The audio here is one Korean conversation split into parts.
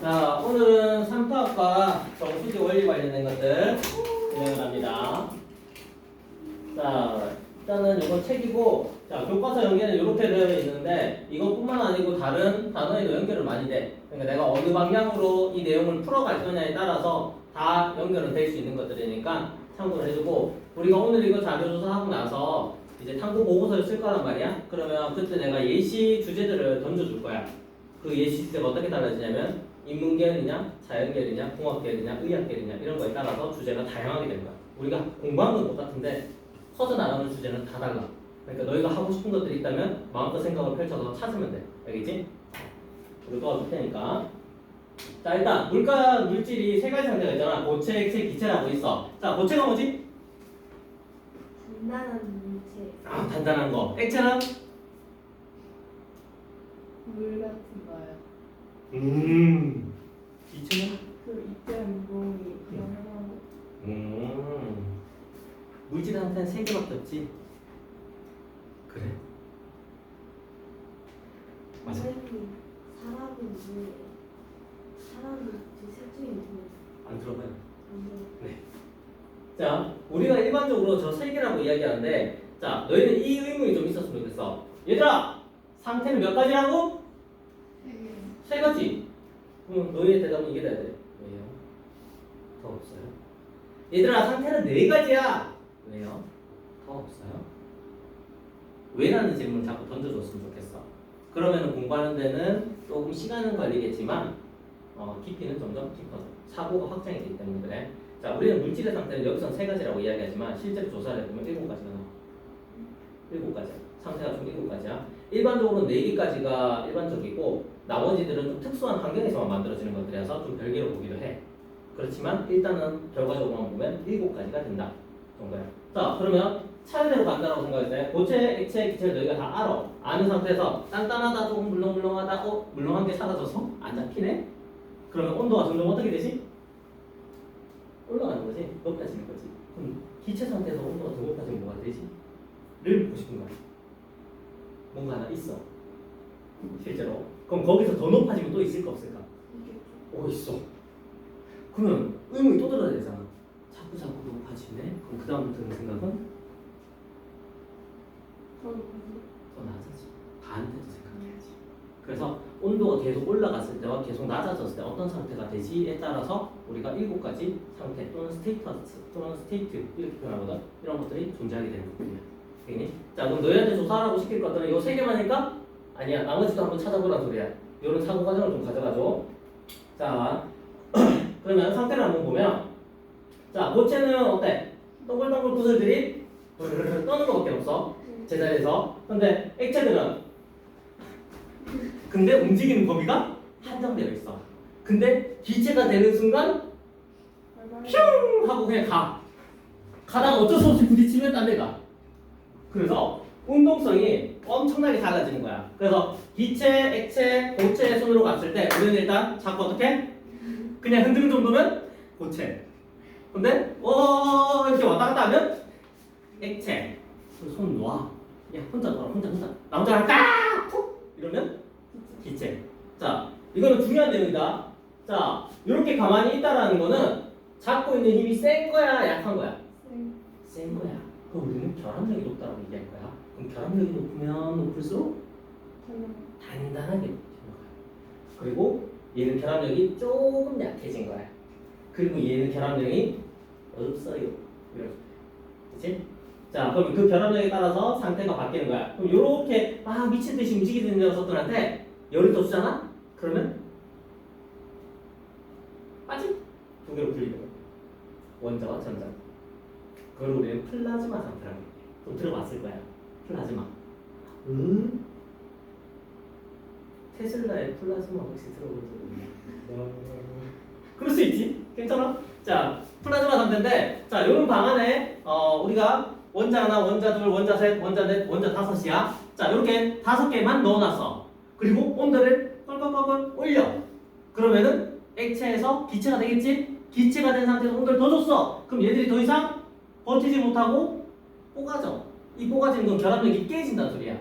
자, 오늘은 삼투압과 정수지 원리 관련된 것들 진행을 합니다. 자, 일단은 이거 책이고, 자, 교과서 연계는 이렇게 되어 있는데, 이것뿐만 아니고 다른 단어에도 연결을 많이 돼. 그러니까 내가 어느 방향으로 이 내용을 풀어갈 거냐에 따라서 다 연결은 될 수 있는 것들이니까 참고를 해주고, 우리가 오늘 이거 자료조사하고 나서 이제 탐구 보고서를 쓸 거란 말이야. 그러면 그때 내가 예시 주제들을 던져줄 거야. 그 예시 주제가 어떻게 달라지냐면, 인문계열이냐, 자연계열이냐, 공학계열이냐, 의학계열이냐 이런 거에 따라서 주제가 다양하게 된 거야. 우리가 공부한 건 똑같은데 퍼져나가는 주제는 다 달라. 그러니까 너희가 하고 싶은 것들이 있다면 마음껏 생각을 펼쳐서 찾으면 돼. 알겠지? 우리 도와줄 테니까. 자, 일단 물질이 세 가지 상태가 있잖아. 고체, 액체, 기체라고 있어. 자, 고체가 뭐지? 단단한 물체, 아, 단단한 거. 액체는? 물 같은 거요. 기체는? 그 입자한 무공이 영향하고. 물질 상태는 세 개밖에 없지. 그래? 맞아. 선생님, 사람은 왜 사람은 그셋 중에 누구? 안 들어봐요. 먼저 자, 우리가 일반적으로 저 세 개라고 이야기하는데, 자, 너희는 이 의문이 좀 있었으면 좋겠어. 얘들아, 상태는 몇 가지라고? 세 가지. 그럼 너희의 대답은 이게 돼야 돼. 왜요? 더 없어요. 얘들아, 상태는 네 가지야. 왜요? 더 없어요. 왜라는 질문을 자꾸 던져줬으면 좋겠어. 그러면 공부하는 데는 조금 시간은 걸리겠지만 깊이는 점점 깊어져. 사고가 확장이 되기 때문에 그래. 자, 우리는 물질의 상태는 여기서 세 가지라고 이야기하지만 실제로 조사를 해보면 7가지가 나와. 7가지. 상태가 총 7가지야. 일반적으로 4개까지가 일반적이고 나머지들은 좀 특수한 환경에서만 만들어지는 것들이라서 좀 별개로 보기도 해. 그렇지만 일단은 결과적으로만 보면 7가지가 된다 정도야. 자, 그러면 차례대로 간다고 생각했을 때 고체, 액체, 기체를 너희가 다 알아. 아는 상태에서 단단하다, 조금 물렁물렁하다, 물렁한 게 사라져서 안 잡히네? 그러면 온도가 점점 어떻게 되지? 올라가는 거지. 높아지는 거지. 그럼 기체 상태에서 온도가 더 높아지면 뭐가 되지? 를 보고 싶은 거야. 뭔가 하나 있어. 실제로. 그럼 거기서 더 높아지면 또 있을까 없을까? 오, 있어. 그러면 의문이 또 들어야 되잖아. 자꾸 높아지네. 그럼 그 다음부터 드는 생각은 더 낮아지. 반대로 생각해야지. 그래서 온도가 계속 올라갔을 때와 계속 낮아졌을 때 어떤 상태가 되지에 따라서 우리가 7가지 상태 또는 스테이터스 또는 스테이트 이렇게 표현하거든. 이런 것들이 존재하게 되는 거거든요. 알겠니? 자, 그럼 너희한테 조사하라고 시킬 것들은 이 세 개만일까? 아니야. 나머지도 한번 찾아보란 소리야. 이런 사고 과정을 좀 가져가줘. 자, 그러면 상태를 한번 보면, 자, 고체는 어때? 동글동글 구슬들이 떠는 것밖에 없어. 제자리에서. 근데 액체들은 근데 움직이는 범위가 한정되어 있어. 근데 기체가 되는 순간 슝 하고 그냥 가다가 어쩔 수 없이 부딪히면 딴 데가. 그래서 운동성이 엄청나게 달라지는 거야. 그래서 기체, 액체, 고체의 손으로 갔을 때 우리는 일단 자꾸 어떻게? 그냥 흔드는 정도면 고체. 근데 이렇게 왔다 갔다 하면 액체. 손 놔. 야, 혼자 놀아. 혼자. 나 혼자 할까? 푹! 이러면 기체. 자, 이거는 중요한 내용이다. 자, 이렇게 가만히 있다라는 거는 잡고 있는 힘이 센 거야, 약한 거야? 센 거야. 그럼 우리는 결합력이 높다고 얘기할 거야. 그럼 결합력이 높으면 높을수록 단단하게 높아지는 거야. 그리고 얘는 결합력이 조금 약해진 거야. 그리고 얘는 결합력이 없어요. 그치? 자, 그럼 그 결합력에 따라서 상태가 바뀌는 거야. 그럼 요렇게 막 미친 듯이 움직이는 녀석들한테 열을 더 주잖아? 그러면 빠짐! 두 개로 분리는 거야. 원자와 전자. 그걸 우리는 플라즈마 상태라고 얘기해. 좀 들어봤을 거야. 플라즈마. 테슬라의 플라즈마 혹시 들어본 적 있나요? 그럴 수 있지. 괜찮아? 자, 플라즈마 상태인데, 자, 이런 방 안에 우리가 원자 하나, 원자 둘, 원자 셋, 원자 넷, 원자 다섯이야. 자, 이렇게 5개만 넣어놨어. 그리고 온도를 껄껄껄껄 올려. 그러면은 액체에서 기체가 되겠지? 기체가 된 상태에서 온도를 더 줬어. 그럼 얘들이 더 이상 버티지 못하고 뽀가져. 이 뽀가지는 건 결합력이 깨진다는 소리야.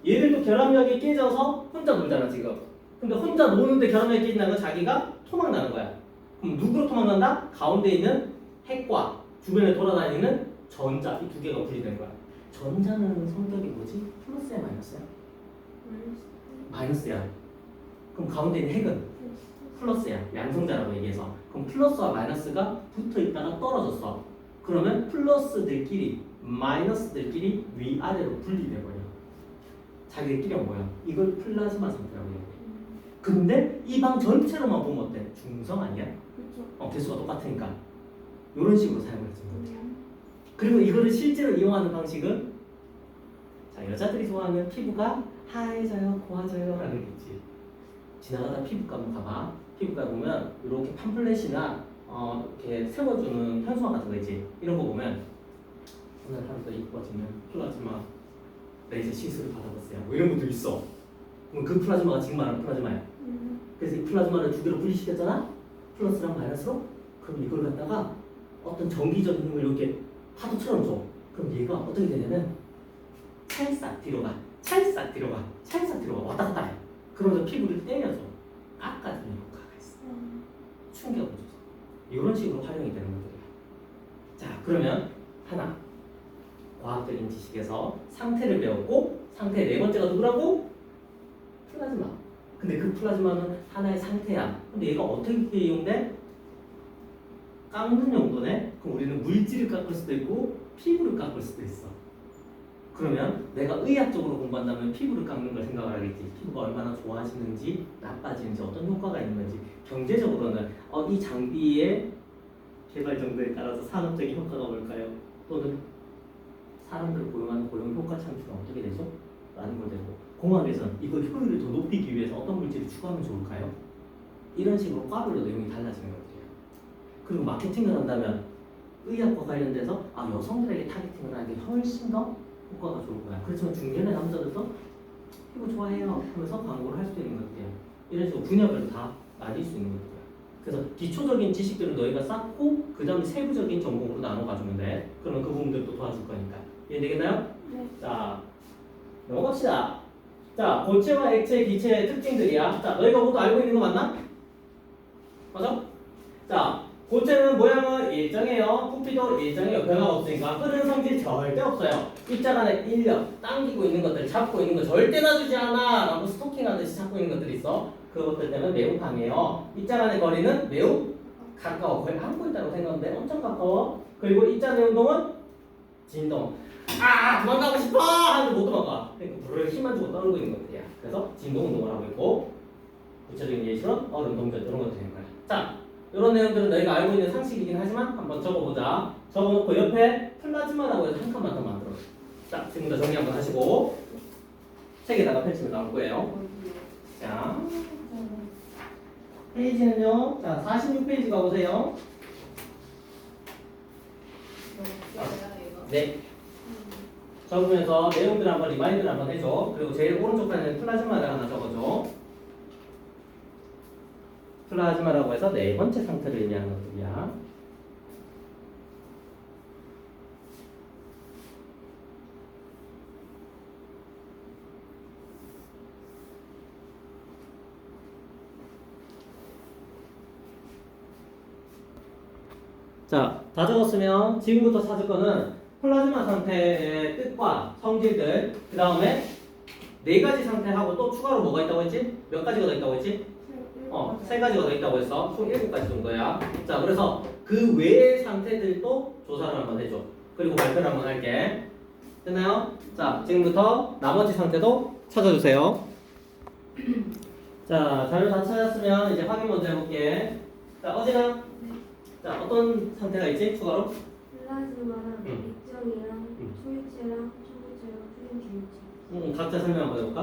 얘들도 결합력이 깨져서 혼자 놀잖아 지금. 근데 혼자 노는데 결함이 끼진다는 건 자기가 토막나는 거야. 그럼 누구로 토막난다? 가운데 있는 핵과 주변에 돌아다니는 전자 이 두 개가 분리된 거야. 전자는 성격이 뭐지? 플러스야 마이너스야? 마이너스야. 그럼 가운데 있는 핵은 플러스야. 양성자라고 얘기해서. 그럼 플러스와 마이너스가 붙어 있다가 떨어졌어. 그러면 플러스들끼리 마이너스들끼리 위아래로 분리돼 버려. 자기들끼리가 뭐야? 이걸 플라즈마 상태라고 얘기해. 근데 이 방 전체로만 보면 어때? 중성 아니야? 개수가 똑같으니까. 이런 식으로 사용을 해주는 거야. 그리고 이거를 실제로 이용하는 방식은 자 여자들이 좋아하는 피부가 하얘져요, 고와져요 라는 게 있지. 지나가다 피부과 한번 가봐. 피부과 보면 이렇게 팜플렛이나 이렇게 세워주는 현수막 같은 거 있지. 이런 거 보면 오늘 하루 더 이뻐지면 플라즈마 레이저 시술을 받아봤어요. 뭐 이런 것도 있어. 그럼 그 플라즈마가 지금 말하는 플라즈마야. 그래서 이 플라즈마를 두 개로 분리시켰잖아. 플러스랑 마이너스로. 그럼 이걸 갖다가 어떤 전기적인 힘을 이렇게 파도처럼 줘. 그럼 얘가 어떻게 되냐면 찰싹 뒤로 가, 찰싹 뒤로 가, 찰싹 뒤로 가. 왔다 갔다 해. 그러면서 피부를 때려줘. 깎아주는 효과가 있어. 충격을 줘서. 이런 식으로 활용이 되는 것들이야. 자, 그러면 하나 과학적인 지식에서 상태를 배웠고 상태 네 번째가 누구라고? 플라즈마. 근데 그 플라즈마는 하나의 상태야. 근데 얘가 어떻게 이용돼? 깎는 용도네. 그럼 우리는 물질을 깎을 수도 있고 피부를 깎을 수도 있어. 그러면 내가 의학적으로 공부한다면 피부를 깎는 걸 생각을 하겠지. 피부가 얼마나 좋아지는지 나빠지는지 어떤 효과가 있는지. 경제적으로는 이 장비의 개발 정도에 따라서 산업적인 효과가 뭘까요? 또는 사람들을 고용하는 고용 효과 창출은 어떻게 되죠? 라는 걸 되고 공학에서는 이걸 효율을 더 높이기 위해서 어떤 물질을 추가하면 좋을까요? 이런 식으로 과별로 내용이 달라지는 것들이에요. 그리고 마케팅을 한다면 의학과 관련돼서 여성들에게 타겟팅을 하는 게 훨씬 더 효과가 좋을 거야. 그렇지만 중년의 남자들도 피부 좋아해요 하면서 광고를 할 수 있는 것들이에요. 이런 식으로 분야별로 다 나뉠 수 있는 것들이에요. 그래서 기초적인 지식들을 너희가 쌓고 그 다음에 세부적인 전공으로 나눠 가주면 돼. 그러면 그 부분들도 도와줄 거니까. 이해되겠나요? 네. 자, 넘어갑시다. 자, 고체와 액체, 기체의 특징들이야. 자, 너희가 모두 알고 있는 거 맞나? 맞아? 자, 고체는 모양은 일정해요. 부피도 일정해요. 변화가 없으니까. 흐르는 성질 절대 없어요. 입자 간의 인력, 당기고 있는 것들, 잡고 있는 거 절대 놔주지 않아. 라고 스토킹하듯이 잡고 있는 것들이 있어. 그것들 때문에 매우 강해요. 입자 간의 거리는 매우 가까워. 거의 안고 있다고 생각하는데 엄청 가까워. 그리고 입자 내 운동은 진동. 도망가고 싶어! 하는데 못 도망가. 그러니까 불을 힘만 주고 떠들고 있는 것들이야. 그래서 진동 운동을 하고 있고 구체적인 예시는 얼음 동전 이런 것도 되는 거야. 자, 이런 내용들은 너희가 알고 있는 상식이긴 하지만 한번 적어보자. 적어놓고 옆에 플라즈마라고 해서 한 칸만 더 만들어. 자, 지금부터 정리 한번 하시고 책에다가 펼치면 나올 거예요. 자, 페이지는요. 자, 46페이지 가보세요. 네. 적으면서 내용들 한번 리마인드를 한번 해줘. 그리고 제일 오른쪽 판에는 플라즈마를 하나 적어줘. 플라즈마라고 해서 네 번째 상태를 의미하는 것들이야. 자, 다 적었으면 지금부터 찾을 거는 플라즈마 상태의 뜻과 성질들, 그 다음에 네 가지 상태하고 또 추가로 뭐가 있다고 했지? 몇 가지가 더 있다고 했지? 세 가지가 더 있다고 했어. 총 7가지 정도야. 자, 그래서 그 외의 상태들도 조사를 한번 해줘. 그리고 발표를 한번 할게. 됐나요? 자, 지금부터 나머지 상태도 찾아주세요. 자, 자료 다 찾았으면 이제 확인 먼저 해볼게. 자, 어진아. 자, 어떤 상태가 있지? 추가로? 플라즈마랑 액정이랑 초일체랑 초고체랑 푸린 기울체. 각자 설명 한번 해볼까?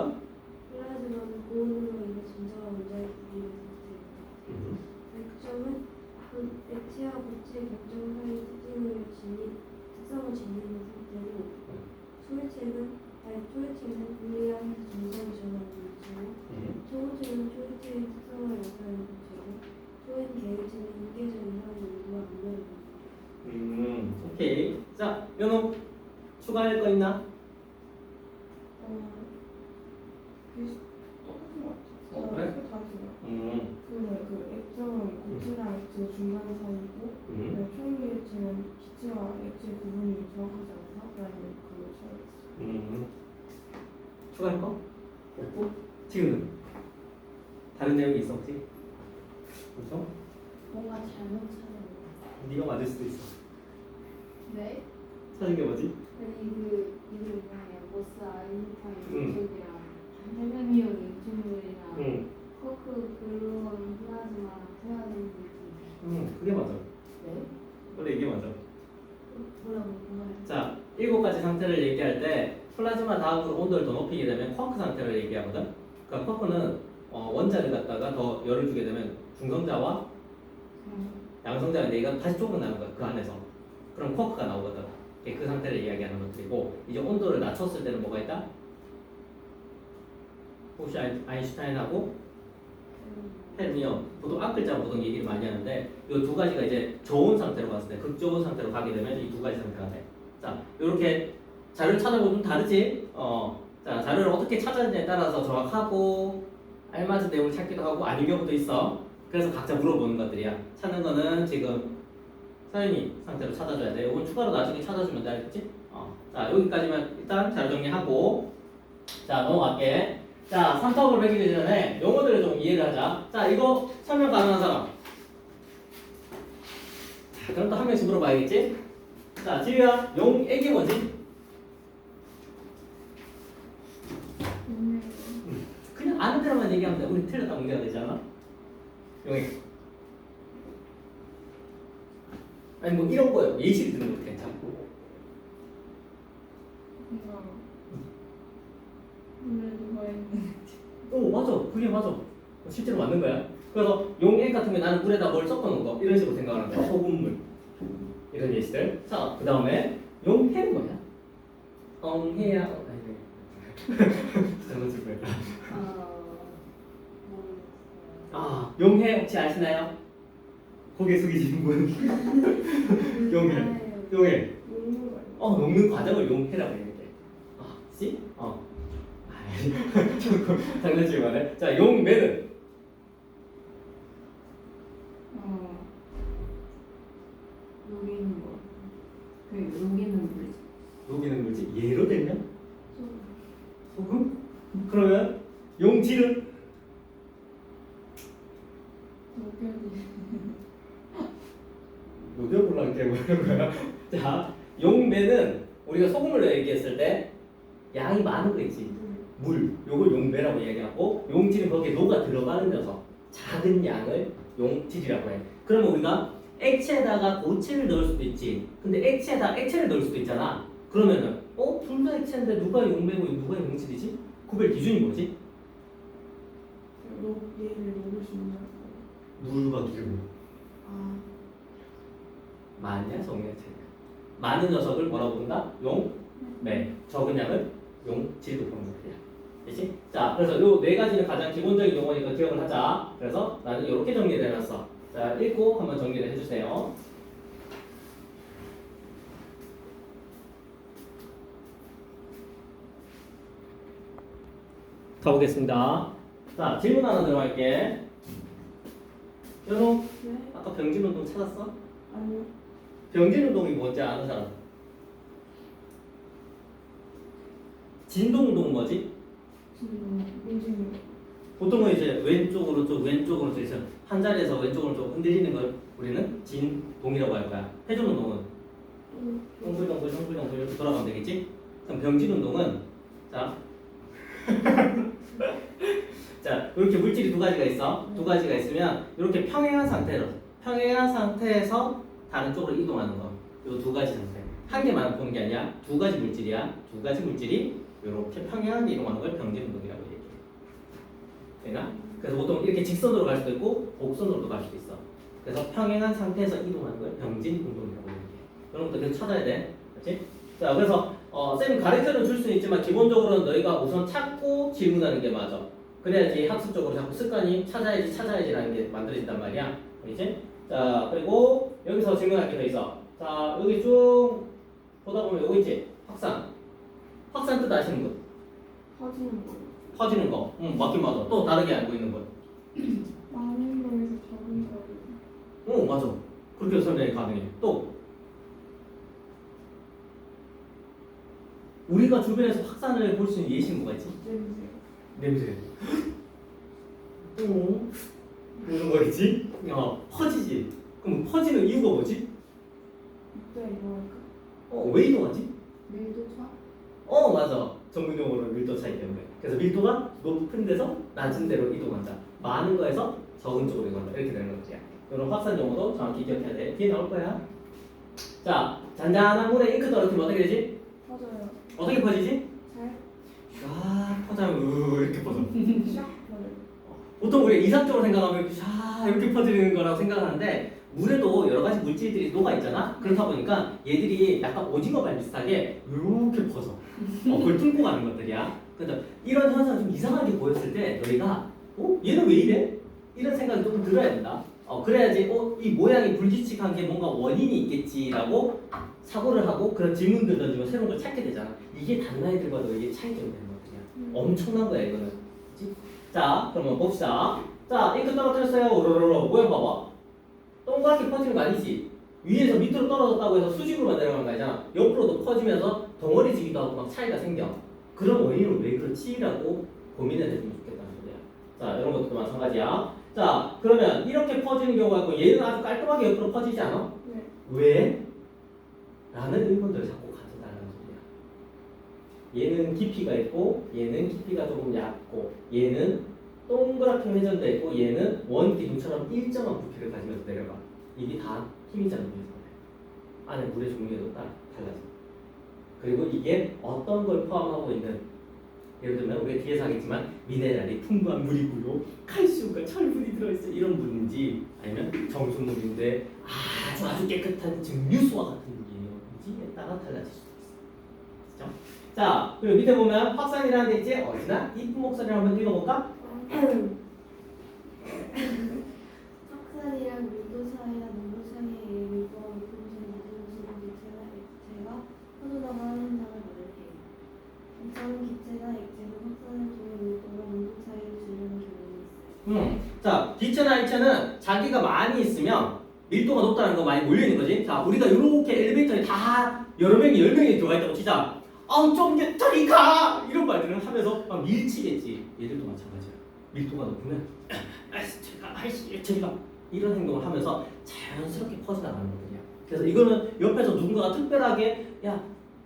플라즈마는 고온으로 인해 전자와 원자의 분리를 상태입니다. 액정은 액체와 고체 결정 사이의 특성을 지니는 상태고, 초일체는 분리하면서 전자를 전하는 물체고, 초고체는 초일체의 특성을 나타내는 물체고, 초인 계열체는 유계적인 사이 온도와 압력을 오케이. 자, 연호 추가할 거 있나? 똑같은 것 같아. 그래? 다른 내용이 있어 혹시? 그렇죠? 뭔가 잘못 찾은 네가 맞을 수도 있어. 네? 찾은 게 뭐지? 아니 이거 있잖아요. 보스 아인슈타인 응. 쪽이랑 해변이용 인중물이랑 응. 코크 글루온 플라즈마랑 태아된 물질. 그게 맞아. 네? 원래 이게 맞아. 뭐라고 뭐라고? 자, 7가지 상태를 얘기할 때 플라즈마 다음으로 온도를 더 높이게 되면 쿼크 상태를 얘기하거든. 그러니까 쿼크는 원자를 갖다가 더 열을 주게 되면 중성자와 양성자인데 이건 다시 좁아나는 거야 그 안에서. 그럼 쿼크가 나오거든. 이게 그 상태를 이야기하는 것들이고 이제 온도를 낮췄을 때는 뭐가 있다? 혹시 아인슈타인하고 헬미엄 보통 앞글자 보통 얘기를 많이 하는데 이 두 가지가 이제 저온 상태로 갔을 때 극저온 상태로 가게 되면 이 두 가지 상태가 돼. 자, 이렇게 자료를 찾아보면 좀 다르지? 자, 자료를 어떻게 찾았느냐에 따라서 정확하고 알맞은 내용을 찾기도 하고 아닌 경우도 있어. 그래서 각자 물어보는 것들이야. 찾는 거는 지금 서연이 상태로 찾아줘야 돼. 이건 추가로 나중에 찾아주면 돼, 알겠지? 자, 여기까지만 일단 자료 정리하고 자, 넘어갈게. 자, 3탑을 매기기 전에 용어들을 좀 이해를 하자. 자, 이거 설명 가능한 사람. 자, 그럼 또 한 명씩 물어봐야겠지? 자, 지우야, 용액이 뭐지? 그냥 아는 대로만 얘기하면 돼. 우리 틀렸다고 얘기해야 되지 않아? 용액. 아니 뭐 이런 거요. 예시를 드는 것도 괜찮고. 오, 맞아. 그게 맞아. 실제로 맞는 거야. 그래서 용액 같은 게 나는 물에다 뭘 섞어 놓은 거 이런 식으로 생각하는 거야. 소금물 이런 예시들. 자, 그 다음에 용해는 뭐야? 해야 아니 잘못 쓸 거야. 용해 혹시 아시나요? 고개 숙이시는 분. 용해. 녹는 과정을 용해라고 얘기해. 그치? 장난치고 말해. 자, 용매는 녹이는 거. 그 녹이는 물. 녹이는 물질. 예로 들면 소금? 그러면 용질은 녹여보려는 게 뭐라는 거야? 자, 용매는 우리가 소금을 얘기했을 때 양이 많은 거 있지. 물, 요걸 용매라고 얘기하고 용질은 거기에 녹아 들어가는 녀석 작은 양을 용질이라고 해. 그러면 우리가 액체에다가 고체를 넣을 수도 있지. 근데 액체에다 액체를 넣을 수도 있잖아. 그러면은 둘 다 액체인데 누가 용매고 누가 용질이지? 구별 기준이 뭐지? 얘를 녹으시는 물과 기름. 많냐 적냐 차이야. 많은 녀석을 뭐라고 부른다? 용매. 적은 양을 용질로 부르는 거야. 그렇지? 자, 그래서 요 네 가지는 가장 기본적인 용어니까 기억을 하자. 그래서 나는 이렇게 정리를 해놨어. 자, 읽고 한번 정리를 해주세요. 가보겠습니다. 자, 질문 하나 들어갈게. 연호, 네? 아까 병진운동 찾았어? 아니요. 병진운동이 뭔지 아는 사람? 진동운동은 뭐지? 지금 보통은 이제 왼쪽으로 쭉 해서 한 자리에서 왼쪽으로 쭉 흔들리는 걸 우리는 진동이라고 할 거야. 회전운동은 동글동글 이렇게 돌아가면 되겠지? 그럼 병진운동은 자, 자 이렇게 물질이 두 가지가 있어. 두 가지가 있으면 이렇게 평행한 상태에서 다른 쪽으로 이동하는 거. 이 두 가지 상태. 한 개만 보는 게 아니야. 두 가지 물질이야. 두 가지 물질이 이렇게 평행하게 이동하는 걸 병진운동이라고 얘기해. 되나? 그래서 보통 이렇게 직선으로 갈 수도 있고 곡선으로도 갈 수도 있어. 그래서 평행한 상태에서 이동하는 걸 병진운동이라고 얘기해. 여러분들 계속 찾아야 돼. 그렇지? 자, 그래서 쌤이 가르쳐는 줄 수는 있지만 기본적으로는 너희가 우선 찾고 질문하는 게 맞아. 그래야지 학습적으로 자꾸 습관이 찾아야지라는 게 만들어진단 말이야. 그렇지? 자, 그리고 여기서 질문할 게 더 있어. 자, 여기 쭉 보다 보면 여기 있지? 확산. 확산 뜻 아시는 분? 퍼지는 거. 퍼지는 거. 맞긴 맞아. 또 다르게 알고 있는 분. 많은 거에서 적은 거. 맞아. 그렇게 설명이 가능해. 또 우리가 주변에서 확산을 볼 수 있는 예시는 뭐가 있지? 냄새. 냄새. 이런 거겠지? 퍼지지. 그럼 퍼지는 이유가 뭐지? 네, 뭐랄까? 왜 이동하지? 밀도차? 맞아. 전문용어로 밀도 차이 때문에. 그래서 밀도가 높은 데서 낮은 데로 이동한다. 많은 거에서 적은 쪽으로 이동한다. 이렇게 되는 거지. 이런 확산 용어도 정확히 기억해야 돼. 뒤에 나올 거야. 자, 잔잔한 물에 잉크 떨어뜨리면 어떻게 되지? 퍼져요. 어떻게 퍼지지? 잘? 쫙 퍼지면 이렇게 퍼져. 샥 퍼져요. 보통 우리가 이상적으로 생각하면 이렇게 샤 이렇게 퍼지는 거라고 생각하는데 물에도 여러 가지 물질들이 녹아 있잖아. 그렇다 보니까 얘들이 약간 오징어발 비슷하게 이렇게 퍼져. 그걸 뚫고 가는 것들이야. 그래서 이런 현상 좀 이상하게 보였을 때 너희가 얘는 왜 이래? 이런 생각이 조금 들어야 된다. 그래야지 이 모양이 불규칙한 게 뭔가 원인이 있겠지라고 사고를 하고 그런 질문들 던지면 새로운 걸 찾게 되잖아. 이게 다른 아이들과도 이게 차이점이 되는 것들이야. 엄청난 거야 이거는. 그치? 자, 그러면 봅시다. 자, 잉크 떨어뜨렸어요. 오로로로 모양 봐봐. 동그랗게 퍼지는 거 아니지? 위에서 밑으로 떨어졌다고 해서 수직으로만 내려가는 거 아니잖아. 옆으로도 퍼지면서 덩어리지기도 하고 막 차이가 생겨. 그런 원인은 왜 그렇지라고 고민을 해주면 좋겠다는 소리야. 자, 이런 것도 마찬가지야. 자, 그러면 이렇게 퍼지는 경우가 있고 얘는 아주 깔끔하게 옆으로 퍼지지 않아? 네. 왜? 라는 의문들을 자꾸 가져달라는 소리야. 얘는 깊이가 있고 얘는 깊이가 조금 얕고 얘는 동그랗게 회전돼 있고 얘는 원 기둥처럼 일정한 부피를 가지면서 내려가. 이게 다 힘이 작용해서 그래. 안에 물의 종류에도 따라 달라져. 그리고 이게 어떤 걸 포함하고 있는, 예를 들면 우리가 뒤에서 하겠지만 미네랄이 풍부한 물이고요, 칼슘과 철분이 들어있어 이런 물인지, 아니면 정수물인데 아주 깨끗한 증류수와 같은 물이에요. 에 따라 달라질 수 있어. 그렇죠? 자, 그리고 밑에 보면 확산이라는 데 있지? 어디나 이쁜 목소리를 한번 읽어볼까? 확산이랑 밀도 사이나 농도 사이의 밀도가 높은 곳에 물들어지는 기체나 액체가 퍼져나가는 현상을 말해요. 이처럼 기체나 액체는 확산을 통해 밀도와 농도 사이를 지르는 경향이 있어요. 자, 기체나 액체는 자기가 많이 있으면 밀도가 높다는 거 많이 몰려있는 거지. 자, 우리가 이렇게 엘리베이터에 다 여러 명이 10명이 들어가 있다고 치자. 좀 저리 가! 이런 말들을 하면서 막 밀치겠지. 얘들도 마찬가지야. 밀도가 높으면 저리가 이런 행동을 하면서 자연스럽게 퍼져나가는 것들이야. 그래서 이거는 옆에서 누군가가 특별하게 야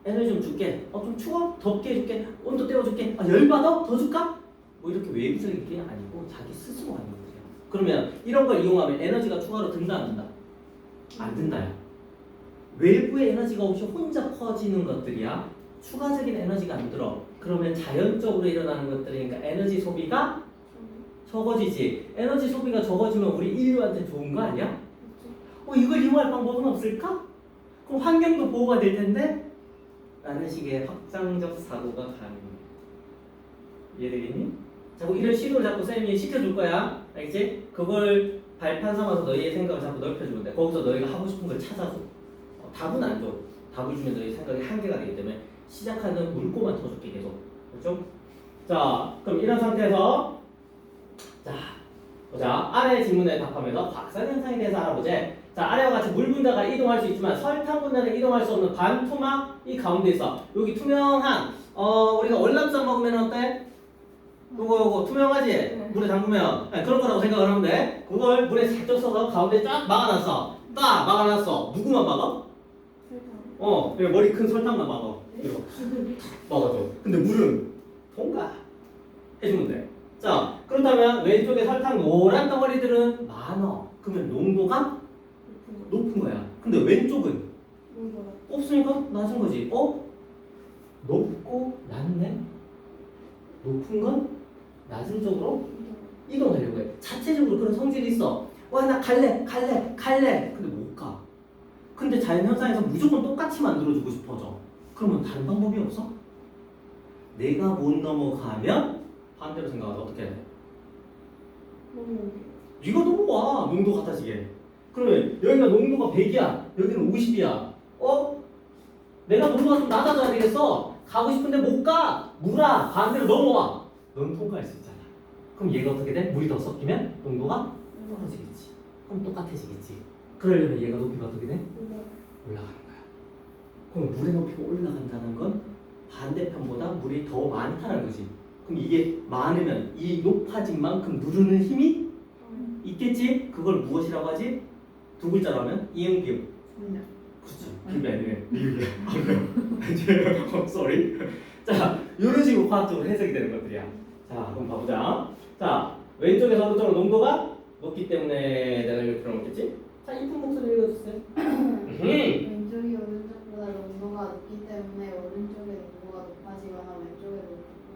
에너지 좀 줄게, 좀 추워? 덥게 해줄게, 온도 떼어줄게, 열받아? 더 줄까? 뭐 이렇게 외부적인 게 아니고 자기 스스로 하는 거야. 그러면 이런 걸 이용하면 에너지가 추가로 든다 안 든다? 안 든다요. 외부의 에너지가 없이 혼자 퍼지는 것들이야. 추가적인 에너지가 안 들어. 그러면 자연적으로 일어나는 것들이니까 에너지 소비가 적어지지. 에너지 소비가 적어지면 우리 인류한테 좋은 거 아니야? 이걸 이용할 방법은 없을까? 그럼 환경도 보호가 될 텐데? 라는 식의 확장적 사고가 가능해. 이해되겠니? 자꾸 이런 시도를 자꾸 쌤이 시켜줄 거야. 알겠지? 그걸 발판 삼아서 너희의 생각을 자꾸 넓혀주면 돼. 거기서 너희가 하고 싶은 걸 찾아줘. 답은 안 줘. 답을 주면 너희 생각이 한계가 되기 때문에 시작하는 물꼬만 터줄게 계속. 그렇죠? 자, 그럼 이런 상태에서 자, 보자. 아래 질문에 답하면서 확산 현상에 대해서 알아보자. 자, 아래와 같이 물 분자가 이동할 수 있지만 설탕 분자는 이동할 수 없는 반투막 이 가운데 있어. 여기 투명한 우리가 월남쌈 먹으면 어때? 요거 투명하지? 네. 물에 담그면 그런 거라고 생각을 하면 돼. 그걸 물에 살짝 써서 가운데 쫙 막아놨어. 딱 막아놨어. 누구만 막아? 설탕. 머리 큰 설탕만 막아. 이거 막아줘. 근데 물은 통과 해주면 돼. 자, 그렇다면 왼쪽에 설탕 노란 덩어리들은 많어. 그러면 농도가 높은 거야. 근데 왼쪽은 없으니까 낮은 거지. 높고 낮네. 높은 건 낮은 쪽으로 이동하려고 해. 자체적으로 그런 성질이 있어. 나 갈래. 근데 못 가. 근데 자연현상에서 무조건 똑같이 만들어주고 싶어져. 그러면 다른 방법이 없어? 내가 못 넘어가면 반대로 생각하자. 어떻게 해야 돼? 네가 넘어와. 농도 같아지게. 그러면 여기가 농도가 100이야. 여기는 50이야. 내가 농도가 좀 낮아져야 되겠어. 가고 싶은데 못 가. 물아. 반대로 넘어와. 넌 통과할 수 있잖아. 그럼 얘가 어떻게 돼? 물이 더 섞이면 농도가 떨어지겠지. 그럼 똑같아지겠지. 그러려면 얘가 높이가 어떻게 돼? 올라가는 거야. 그럼 물의 높이가 올라간다는 건 반대편보다 물이 더 많다는 거지. 그럼 이게 많으면 이 높아진 만큼 누르는 힘이 있겠지? 그걸 무엇이라고 하지? 두 글자로 하면 이응 기응. 그렇죠. 기억이 아니네. 미국이야. sorry. 자, 이런 식으로 과학적으로 해석이 되는 것들이야. 자, 그럼 봐보자. 자, 왼쪽에서 오른쪽으로 농도가 높기 때문에 내가 이렇게 들어놓겠지? 자, 이쁜 목소리 읽어주세요. 왼쪽이 오른쪽보다 농도가 높기 때문에 오른쪽의 농도가 높아지거나 왼쪽의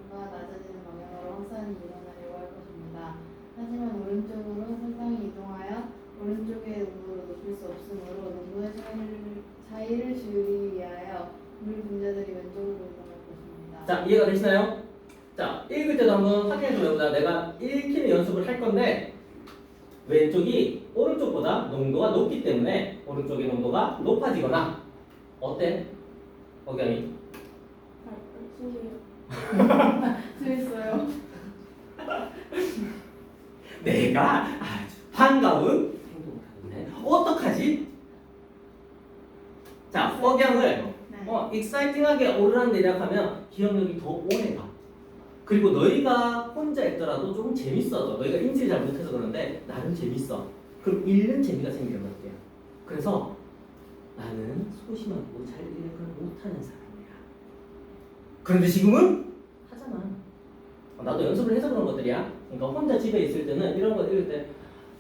농도가 낮아지는 방향으로 확산이 일어나려고 할 것입니다. 하지만 오른쪽으로 설탕이 이동하여 오른쪽의 농도를 높일 수 없으므로 농도의 차이를 줄이기 위하여 물 분자들이 왼쪽으로 이동할 것입니다. 자, 이해가 되시나요? 자, 읽을 때도 한번 확인해 좀 해보자. 내가 읽히는 연습을 할 건데 왼쪽이 오른쪽보다 농도가 높기 때문에 오른쪽의 농도가 높아지거나 어때? 억양이? 재밌어요. 내가 아주 반가운 행동을 하는데 어떡하지? 자, 억양을 익사이팅하게 오르락 내리락하면 기억력이 더 오래 가. 그리고 너희가 혼자 있더라도 조금 재밌어져. 너희가 인지를 잘 못해서 그러는데 나름 재밌어. 그럼 읽는 재미가 생기는 거야. 그래서 나는 소심하고 잘 읽는 못하는 사람이야. 그런데 지금은 하잖아. 나도 연습을 해서 그런 것들이야. 그러니까 혼자 집에 있을 때는 이런 거 읽을 때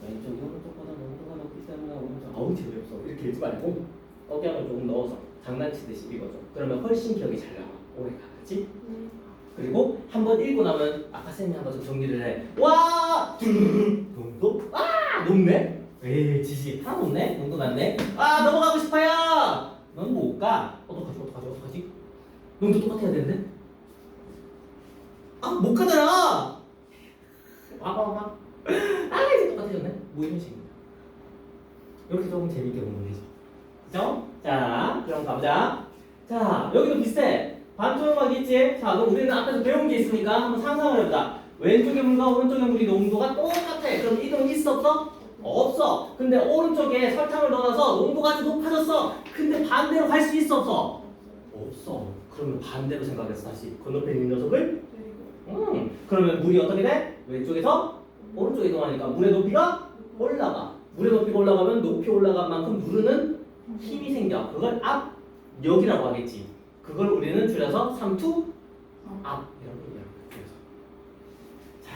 왼쪽이 오른쪽보다 농도가 높기 때문에 오른쪽 아우 재미없어 이렇게 읽지 말고 억양을 조금 넣어서 장난치듯이 읽어줘. 그러면 훨씬 기억이 잘 나와. 오래 가. 그치? 그리고 한번 읽고 나면 아까 쌤이 한번 좀 정리를 해. 와! 농도? 아! 높네? 에이 지시 하나 높네? 농도 낮네? 아 넘어가고 싶어요! 넌 못 가. 어떡하지? 농도 똑같아야 되는데? 아 못 가잖아! 와봐. 아 이제 똑같아졌네? 뭐 이런 식입니다. 이렇게 조금 재밌게 공부해줘. 그죠? 자 그럼 가보자. 자 여기도 비슷해. 반토막이 있지? 자 그럼 우리는 앞에서 배운 게 있으니까 한번 상상을 해보자. 왼쪽의 물과 오른쪽의 물이 농도가 똑같아. 그럼 이동 있어 없어? 없어. 근데 오른쪽에 설탕을 넣어서 농도가 아주 높아졌어. 근데 반대로 갈 수 있어 없어? 없어. 그러면 반대로 생각해서 다시 건너편에 있는 녀석을 그러면 물이 어떻게 돼? 왼쪽에서 오른쪽에 이동하니까 물의 높이가 올라가. 물의 높이가 올라가면 높이 올라간 만큼 누르는 힘이 생겨. 그걸 압력이라고 하겠지. 그걸 우리는 줄여서 삼투 압이라고 얘기합니다. 자,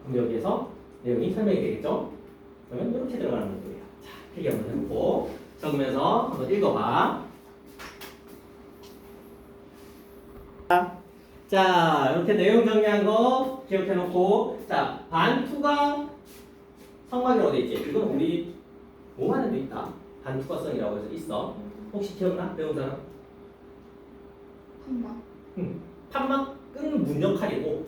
그럼 여기에서 내용이 설명이 되겠죠? 그러면 이렇게 들어가는 거예요. 자, 필기 한번 해보고 적으면서 한번 읽어봐. 자, 이렇게 내용 정리한 거 기억해놓고 자, 반투가 성막이라고 돼 있지? 이건 우리 몸 안에도 있다. 반투가성이라고 해서 있어. 혹시 기억나? 배운 사람? 판막은 문역칼이고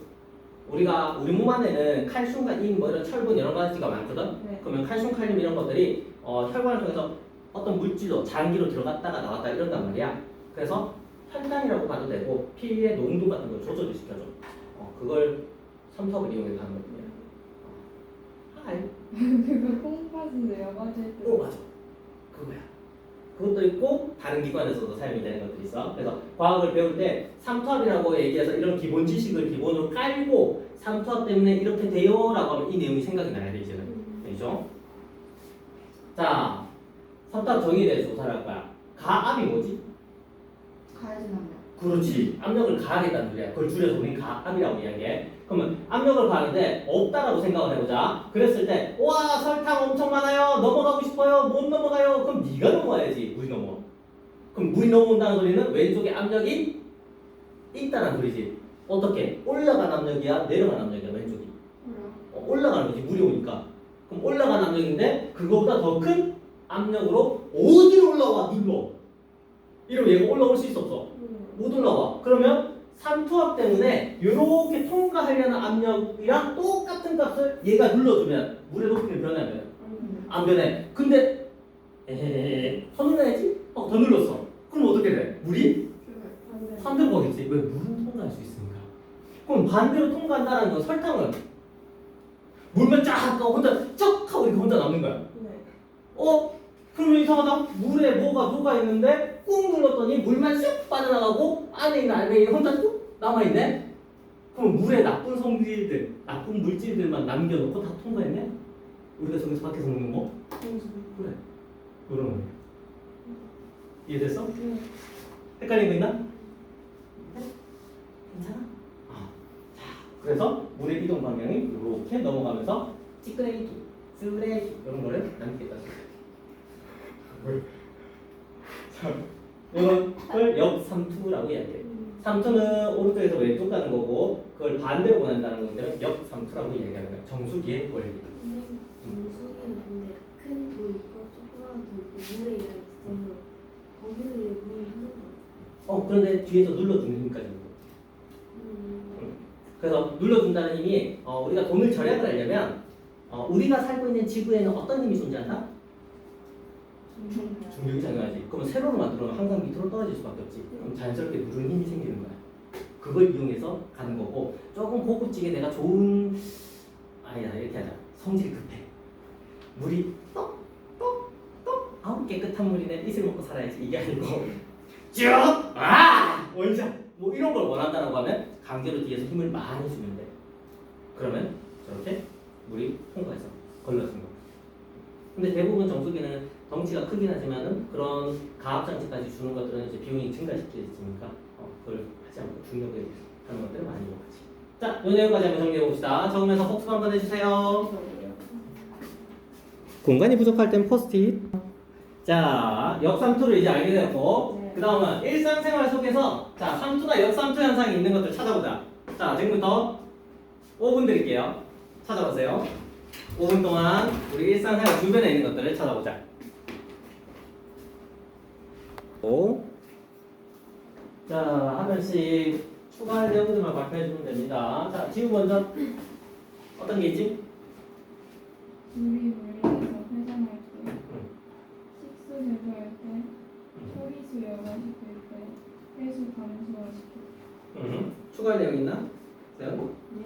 우리가 우리 몸 안에는 칼슘과 인, 뭐 이런 철분 이런 가지가 많거든. 네. 그러면 칼슘, 칼륨 이런 것들이 혈관을 통해서 어떤 물질로 장기로 들어갔다가 나왔다 이런단 말이야. 그래서 혈당이라고 봐도 되고 피의 농도 같은 걸 조절을 시켜줘. 그걸 삼투압을 이용해서 하는 거거든요. 그거 콩팥인데요, 맞을 때. 맞아. 그거야. 그것도 있고 다른 기관에서도 사용이 되는 것들이 있어. 그래서 과학을 배울 때 삼투압이라고 얘기해서 이런 기본 지식을 기본으로 깔고 삼투압 때문에 이렇게 돼요라고 하면 이 내용이 생각이 나야 돼 이제는. 되죠? 자, 삼투압 정의에 대해서 조사를 할 거야. 가압이 뭐지? 가해진 압력. 그렇지. 압력을 가하겠다는 소리야. 그걸 줄여서 우린 가압이라고 이야기해. 그러면 압력을 가하는데 없다라고 생각을 해보자. 그랬을 때 와 설탕 엄청 많아요. 넘어가고 싶어요. 못 넘어가요. 그럼 네가 넘어가야지. 물이 넘어. 그럼 물이 넘어온다는 소리는 왼쪽에 압력이 있다는 소리지. 어떻게? 올라간 압력이야? 내려간 압력이야? 왼쪽이? 올라가는 거지. 물이 오니까. 그럼 올라간 압력인데 그거보다 더 큰 압력으로 어디로 올라와? 눌러. 이러면 얘가 올라올 수 있어 없어? 못 올라와. 그러면 삼투압 때문에 이렇게 통과하려는 압력이랑 똑같은 값을 얘가 눌러주면 물의 높이는 변하면 안 변해. 근데 더 눌러야지? 더 눌렀어. 그럼 어떻게 돼? 물이 반대로 가겠지. 왜? 물은 통과할 수 있으니까. 그럼 반대로 통과한다는 건 설탕은 물만 쫙 하고 혼자 쩍 하고 이렇게 혼자 남는 거야. 그러면 이상하다. 물에 뭐가 녹아있는데 꾹 눌렀더니 물만 쑥 빠져나가고 안에 있는 알맹이가 혼자 쭉 남아있네. 그럼 물에 나쁜 성질들, 나쁜 물질들만 남겨놓고 다 통과했네? 우리가 저기서 밖에서 먹는 거? 그래. 이런 거예요. 이해됐어? 헷갈린 거 있나? 네? 괜찮아? 자, 그래서 물의 이동 방향이 이렇게 넘어가면서 찌끄레기, 쓰레기 이런 거를 남기겠다. 자, 이런 걸 역삼투라고 이야기해요. 삼투는 오른쪽에서 왼쪽 가는 거고 그걸 반대로 원한다는 건데 역삼투라고 이야기하는 거예요. 정수기의 원리. 정수기는 근데 큰 돌 있고 조그만 돌 있고 물에 있어서 거기서 이제 물이 흐르는 거. 그런데 뒤에서 눌러주는 힘까지. 그래서 눌러준다는 힘이 우리가 돈을 절약을 하려면 우리가 살고 있는 지구에는 어떤 힘이 존재한다? 중력이 작용하지. 그러면 세로로 만들어면 항상 밑으로 떨어질 수밖에 없지. 그럼 자연스럽게 누르는 힘이 생기는 거야. 그걸 이용해서 가는 거고 조금 고급지게 내가 좋은 아니다 이렇게 하자. 성질이 급해. 물이 똑똑똑 아우 깨끗한 물이네. 이슬 먹고 살아야지. 이게 아니고 쭉 원샷 뭐 이런 걸 원한다라고 하면 강제로 뒤에서 힘을 많이 주면 돼. 그러면 저렇게 물이 통과해서 걸러진 거. 근데 대부분 정수기는 덩치가 크긴 하지만은 그런 가압 장치까지 주는 것들은 이제 비용이 증가시키니까 그걸 하지 않고 중력에 하는 것들을 많이 이용하지. 자, 요 내용까지 한번 정리해 봅시다. 적으면서 복습 한번 해주세요. 공간이 부족할 땐 포스트잇. 자, 역삼투를 이제 알게 되었고 그 다음은 일상생활 속에서 자, 삼투나 역삼투 현상이 있는 것들 찾아보자. 자, 지금부터 5분 드릴게요. 찾아보세요. 5분 동안 우리 일상생활 주변에 있는 것들을 찾아보자. 자, 한 명씩 추가할 내용들만 발표해 주면 됩니다. 자, 지우 먼저 어떤 게 있지? 물이 물리에서 회전할 때, 식수 제조할 때, 소리수 여과시킬 때, 해수 감소화시킬 때. 추가할 내용 있나? 세연? 네?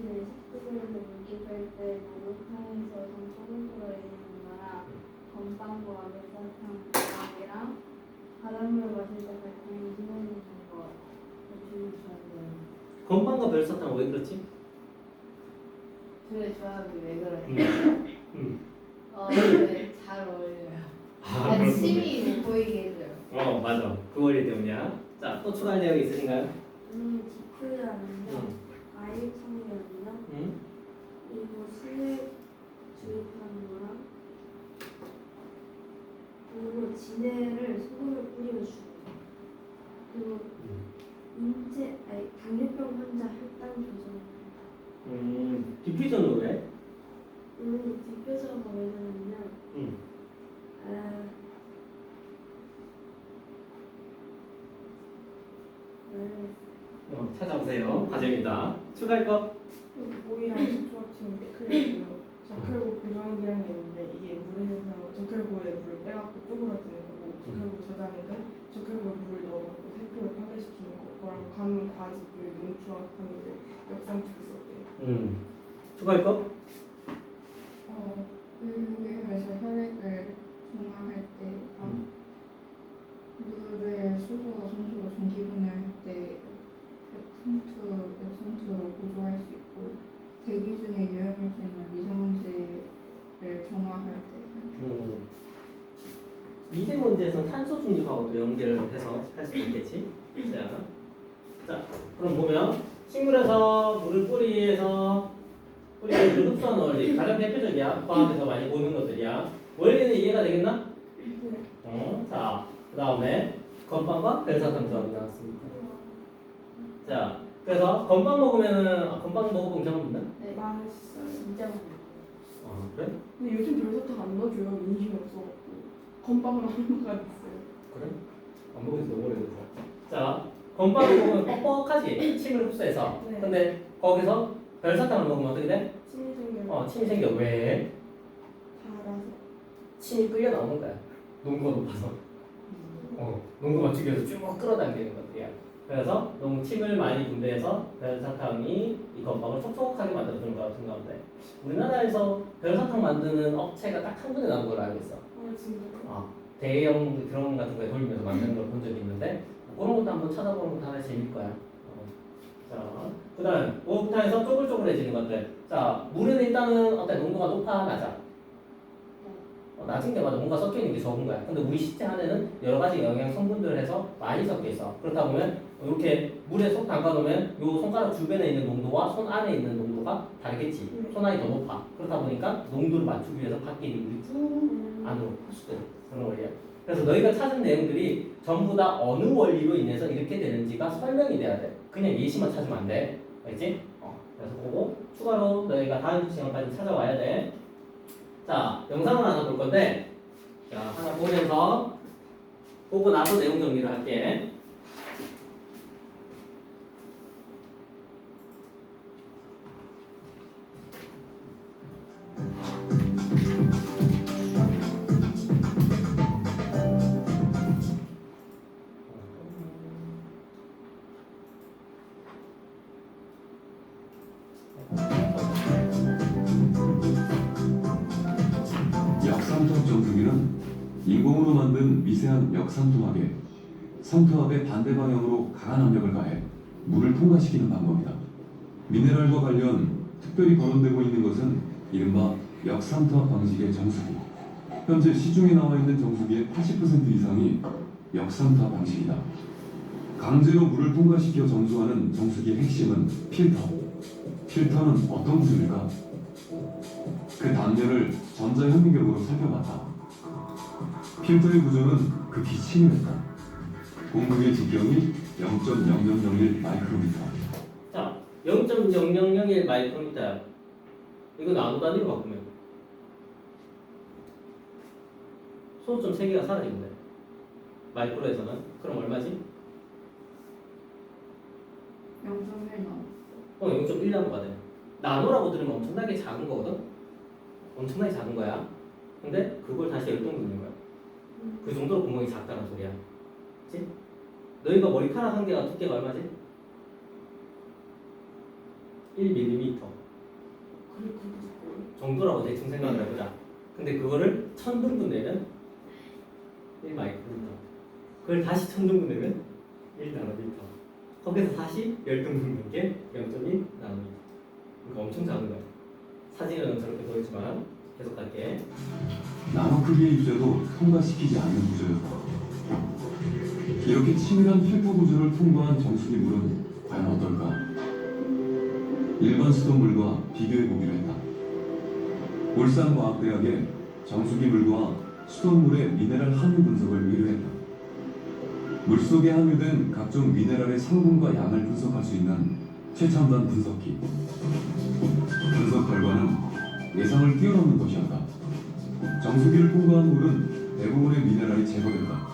네, 식수를 물기 뺄때 목욕탕에서 전초공구로 있는 거랑 건빵과 매사탕 고랑이랑 바닷물 마실 때 발탕이 힘내는 거 주로 좋아해요. 건빵과 별사탕 왜 그렇지? 둘의 조합이 왜 그래요? 음. 네, 잘 어울려요. 그렇군요. 침이 못 보이게 해줘요. 맞아. 그 원리 때문이야. 자, 또 추가할 내용이 있으신가요? 디플라는요. 과일 청소년이요. 그리고 실내 주입하는 거랑 그리고 진해를 소금을 뿌려주고 그리고 당뇨병 환자 혈당 조절. 디퓨전으로 왜? 디표저가 왜 그러냐면 찾아보세요. 과정입니다. 추가할 거? 오이랑 식초 같은 저클고요. 저클고 고정기라는 게 있는데 이게 물의 현상으로 저클고에 물을 빼갖고 쪼그라드는 거고 저클고 저장액은 저클고에 물을 넣어갖고 세포를 파괴시키는 거랑 간 과즙을 농축하는 게 역삼투 썼대요. 추가할 거? 물에서 혈액을 정화할 때, 물을 수소와 성소로 전기분해할 때 역삼투로 보조할 수 있고, 대기 중에 유용할 수 있는 미세먼지를 정화할 때. 미세먼지에서는 탄소 중립하고도 연결을 해서 할 수 있겠지? 자, 그럼 보면 식물에서 물을 뿌리에서 뿌리를 흡수하는 원리 가장 대표적이야. 과학에서 많이 보는 것들이야. 원리는 이해가 되겠나? 자, 그 다음에 건빵과 별사탕 조합이 나왔습니다. 자, 그래서 건빵 먹으면은 건빵 먹어본 경험 있나? 네, 맛있어요. 진짜 맛있어요. 그래? 근데 요즘 별사탕 안 넣어줘요. 인심이 없어갖고 건빵을 안 먹어봤어요. 그래? 안 먹은 지 너무 오래됐어. 자, 건빵을 먹으면 뻑뻑하지? 침을 흡수해서. 네. 근데 거기서 별사탕을 먹으면 어떻게 돼? 침이 생겨요. 침이 생겨. 왜? 달아서. 침이 끌려 나오는 거야. 농도가 높아서. 농도 맞추기 위해서 쭉 끌어당기는 것들이야. 그래서 침을 많이 분배해서 별사탕이 이 건빵을 촉촉하게 만들어주는 것 같은 건데 우리나라에서 별사탕 만드는 업체가 딱 한 군데 나온 걸 알고 있어. 진짜. 대형 드럼 같은 거에 돌리면서 만드는 걸 본 적이 있는데 그런 것도 한번 찾아보는 것도 하나 재밌을 거야. 자, 그 다음 5부터해서 쪼글쪼글해지는 것들. 자, 물은 일단은 어때? 농도가 높아, 낮아? 낮은 게 맞아. 뭔가 섞여 있는 게 적은 거야. 근데 우리 실제 안에는 여러 가지 영양 성분들을 해서 많이 섞여 있어. 그렇다 보면 이렇게 물에 손 담가 놓으면 요 손가락 주변에 있는 농도와 손 안에 있는 농도가 다르겠지. 손 안이 더 높아. 그렇다 보니까 농도를 맞추기 위해서 밖에 있는 물이 쭉 안으로 흡수돼. 그런 원리야. 그래서 너희가 찾은 내용들이 전부 다 어느 원리로 인해서 이렇게 되는지가 설명이 돼야 돼. 그냥 예시만 찾으면 안 돼. 알겠지? 그래서 그거 추가로 너희가 다음 시간까지 찾아와야 돼. 자, 영상을 하나 볼 건데, 자, 하나 보면서 보고 나서 내용 정리를 할게. 역삼투압 정수기는 인공으로 만든 미세한 역삼투압에 삼투압의 반대 방향으로 강한 압력을 가해 물을 통과시키는 방법이다. 미네랄과 관련 특별히 거론되고 있는 것은 이른바 역삼투압 방식의 정수기. 현재 시중에 나와 있는 정수기의 80% 이상이 역삼투압 방식이다. 강제로 물을 통과시켜 정수하는 정수기의 핵심은 필터. 필터는 어떤 구조일까? 그 단면을 전자현미경으로 살펴봤다. 필터의 구조는 극히 치밀했다. 공급의 직경이 0.0001 마이크로미터. 자, 0.0001 마이크로미터야. 이거 나노 단위로 바꾸면 소수점 3개가 사라지는데 마이크로에서는 그럼 얼마지? 0.1 0.1 나노가 돼. 나노라고 들으면 엄청나게 작은 거거든? 엄청나게 작은 거야. 근데 그걸 다시 열동 붓는 거야. 그 정도로 구멍이 작다는 소리야. 그치? 너희가 머리카락 한 개가 두께가 얼마지? 1mm 그리고 그 정도라고 대충 생각을 해보자. 근데 그거를 1000등분 내면 1마이크로미터. 그걸 다시 1000등분 내면 1나노미터. 거기서 다시 10등분 낸 게 0.1 나노미터. 그러니까 엄청 작은 거야. 사진은 저렇게 보이지만 계속 갈게. 나노 크기의 유제도 통과시키지 않는 구조였다. 이렇게 치밀한 필터 구조를 통과한 정수기 물은 과연 어떨까? 일반 수돗물과 비교해 보기로 했다. 울산과학대학의 정수기 물과 수돗물의 미네랄 함유 분석을 의뢰했다. 물속에 함유된 각종 미네랄의 성분과 양을 분석할 수 있는 최첨단 분석기. 분석 결과는 예상을 뛰어넘는 것이었다. 정수기를 통과한 물은 대부분의 미네랄이 제거됐다.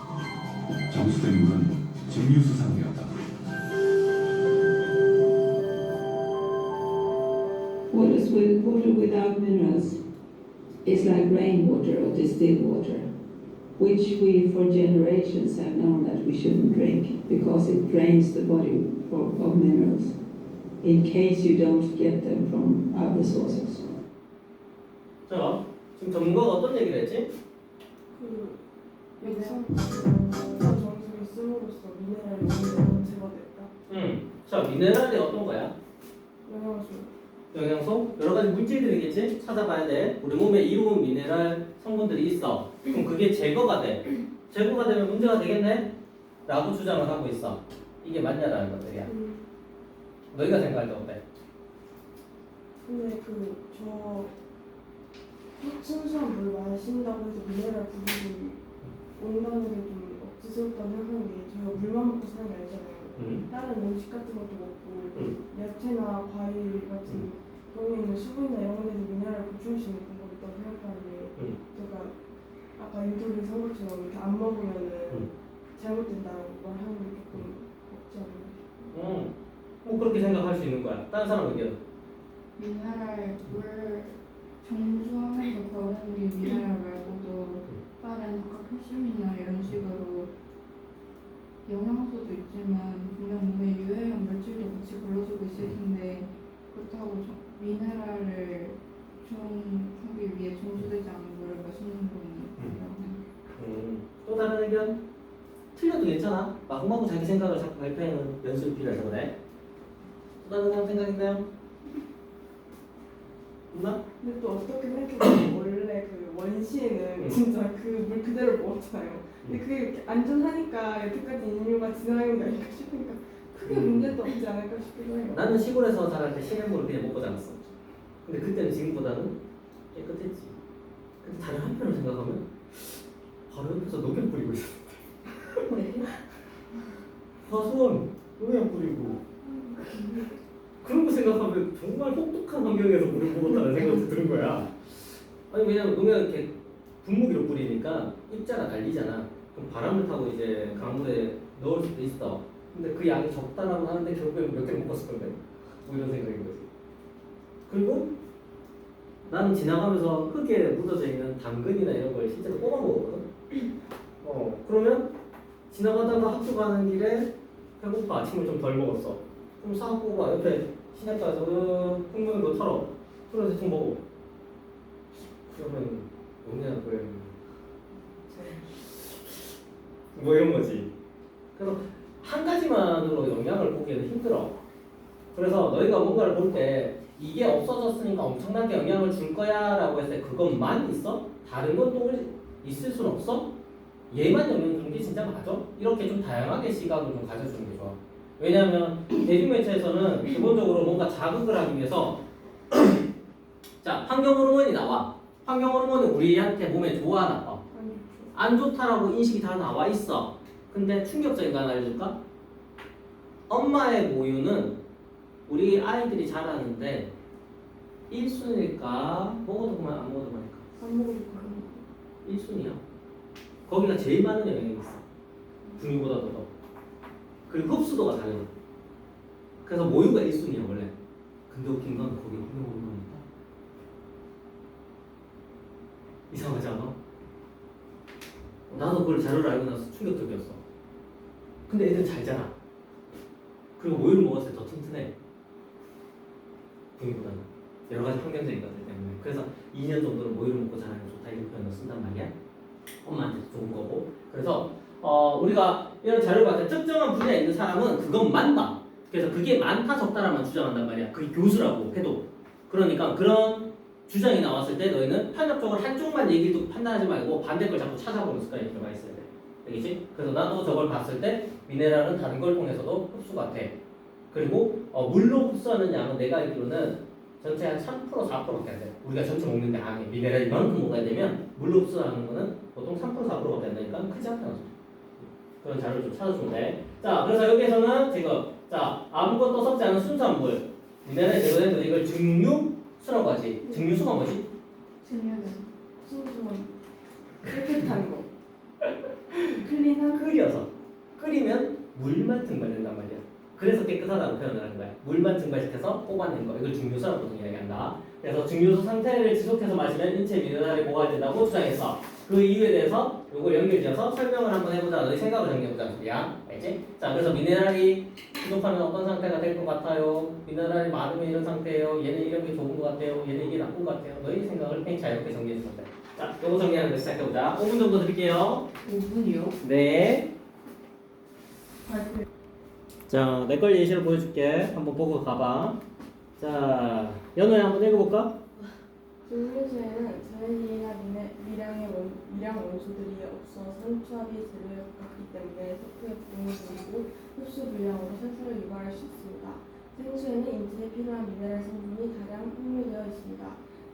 정수된 물은 증류수상되었다. Water without minerals is like rainwater or distilled water, which we for generations have known that we shouldn't drink because it drains the body of minerals in case you don't get them from other sources. 자, 지금 전문가가 어떤 얘기를 했지? 그 정수를 씀으로써 미네랄이 제거됐다. 자, 미네랄이 어떤 거야? 영양소. 영양소? 여러 가지 물질들이겠지? 찾아봐야 돼. 우리 몸에 이로운 미네랄 성분들이 있어. 그럼 그게 제거가 돼. 제거가 되면 문제가 되겠네? 라고 주장을 하고 있어. 이게 맞냐라는 것들이야. 너희가 생각할 때 어때? 근데 저 순수한 물 마신다고 해서 미네랄 부족이 온다는 게 좀 억지스럽다는 생각하는 게 저희가 물만 먹고 사는 게 아니잖아요. 다른 음식 같은 것도 먹고 야채나 과일 같은 경우에는 수분이나 이런 것에서 미네랄 보충할 수 있는 방법이 있다고 생각하는데 제가 아까 인터뷰 산 것처럼 이렇게 안 먹으면은 잘못된다고 말하는 게 조금 없지 않나요? 뭐 그렇게 생각할 수 있는 거야. 다른 사람 의견. 미네랄 물 정수하면서 버는 게 미네랄 말고도 다른 칼슘이나 이런 식으로 영양소도 있지만 분명 몸에 유해한 물질도 같이 불러주고 있을 텐데 그렇다고 미네랄을 충족하기 위해 정수되지 않은 물을 마시는 건 또 다른 의견? 틀려도 괜찮아. 마구마구 자기 생각을 자꾸 발표하는 연습이 필요해서 그래. 다른 사람 생각 있나요? 없나? 근데 또 어떻게 생각해보면 원래 그 원시에는 응. 진짜 그 물 그대로 먹었잖아요. 근데 그게 이렇게 안전하니까 여태까지 인류가 진화해온 게 아닐까 싶으니까 크게 문제도 없지 않을까 싶기도 해요. 나는 시골에서 자랄 때 시냇물을 그냥 먹고 자랐어. 근데 그때는 지금보다는 깨끗했지. 근데 다른 한편으로 생각하면 바로 옆에서 녹약 뿌리고 있어. 화수원 농약 뿌리고 그런 거 생각하면 정말 혹독한 환경에서 물을 먹었다는 생각이 드는 거야. 아니 왜냐면 농약 이렇게 분무기로 뿌리니까 입자가 날리잖아. 그럼 바람을 타고 이제 강물에 넣을 수도 있어. 근데 그 양이 적다라고 하는데 결국엔 몇 개를 먹었을 건데 뭐 이런 생각인 거지. 그리고 나는 지나가면서 흙에 묻어져 있는 당근이나 이런 걸 실제로 뽑아 먹었거든. 그러면 지나가다가 학교 가는 길에 배고파 아침을 좀 덜 먹었어. 그럼 사갖고 막 옆에 시내가서 흙 거 털어. 그래서 대충 먹어. 그러면 농약을 뭐 이런 거지. 그래서 한 가지만으로 영향을 보기에는 힘들어. 그래서 너희가 뭔가를 볼 때 이게 없어졌으니까 엄청나게 영향을 줄 거야 라고 했을 때 그것만 있어? 다른 건 또 있을 순 없어? 얘만 영향 주는 게 진짜 맞아? 이렇게 좀 다양하게 시각을 좀 가져주는 게 좋아. 왜냐하면 대중매체에서는 기본적으로 뭔가 자극을 하기 위해서 자, 환경 호르몬이 나와. 환경 호르몬이 우리한테 몸에 좋아 나빠? 안 좋다라고 인식이 다 나와 있어. 근데 충격적인 거 하나 알려줄까? 엄마의 모유는 우리 아이들이 자라는데 1순위일까? 먹어도 그만 안 먹어도 그만일까? 안 먹어도 그런 1순위야. 거기가 제일 많은 영향이 있어. 분유보다도 더. 그리고 흡수도가 다르다. 그래서 모유가 1순위야 원래. 근데 웃긴 건 거기 환경 호르몬이 있다. 이상하지 않아? 나도 그걸 자료를 알고 나서 충격적이었어. 근데 애들은 잘 자라. 그리고 모유를 먹었을 때 더 튼튼해. 분유보다는. 여러 가지 환경적인 것들 때문에. 그래서 2년 정도는 모유를 먹고 자라는 게 좋다 이런 표현을 쓴단 말이야. 엄마한테 좋은 거고. 그래서 우리가 이런 자료를 봤을 때 특정한 분야에 있는 사람은 그것만 봐. 그래서 그게 많다 적다라만 주장한단 말이야. 그게 교수라고 해도. 그러니까 그런 주장이 나왔을 때 너희는 편협적으로 한쪽만 얘기를 듣고 판단하지 말고 반대 걸 자꾸 찾아보는 습관이 들어가 있어야 돼. 알겠지? 그래서 나도 저걸 봤을 때 미네랄은 다른 걸 통해서도 흡수가 돼. 그리고 물로 흡수하는 양은 내가 알기로는 전체 한 3% 4%밖에 안 돼. 우리가 전체 먹는데 안에 미네랄 이만큼 먹어야 되면 물로 흡수하는 거는 보통 3% 4%밖에 안 되니까 크지 않다는 거죠. 그런 자료를 좀 찾아주면 돼. 자, 그래서 여기에서는 지금 아무것도 섞지 않은 순수한 물 미네랄이 제거된 거 이걸 증류수라고 하지. 증류수가 뭐지? 증여는 순수한 깨끗한 거. 클린한 끓이면 물만 증발된단 말이야. 그래서 깨끗하다고 표현을 하는 거야. 물만 증발시켜서 뽑아낸 거. 이걸 증류수라고 보통 이야기한다. 그래서 증류수 상태를 지속해서 마시면 인체 미네랄이 보강된다고 주장했어. 그 이유에 대해서 요걸 연결지어서 설명을 한번 해보자. 너희 생각을 정리해보자는 소리야. 알지? 자, 그래서 미네랄이 부족하면 어떤 상태가 될 것 같아요? 미네랄이 많으면 이런 상태예요. 얘는 이런 게 좋은 것 같아요. 얘는 이게 나쁜 것 같아요. 너희 생각을 그냥 자유롭게 정리해주면 돼. 자, 요거 정리하는 거 시작해보자. 5분 정도 드릴게요. 5분이요? 네. 발표. 자, 내 걸 예시로 보여줄게. 한번 보고 가봐. 자, 연우야 한번 읽어볼까? 증류수에는 자연이나 미량 원소들이 없어 산투압이 제로에 가깝기 때문에 세포의 부종을 줄이고 흡수 불량으로 세포를 유발할 수 있습니다. 생수에는 인체에 필요한 미네랄 성분이 다량 함유되어 있습니다.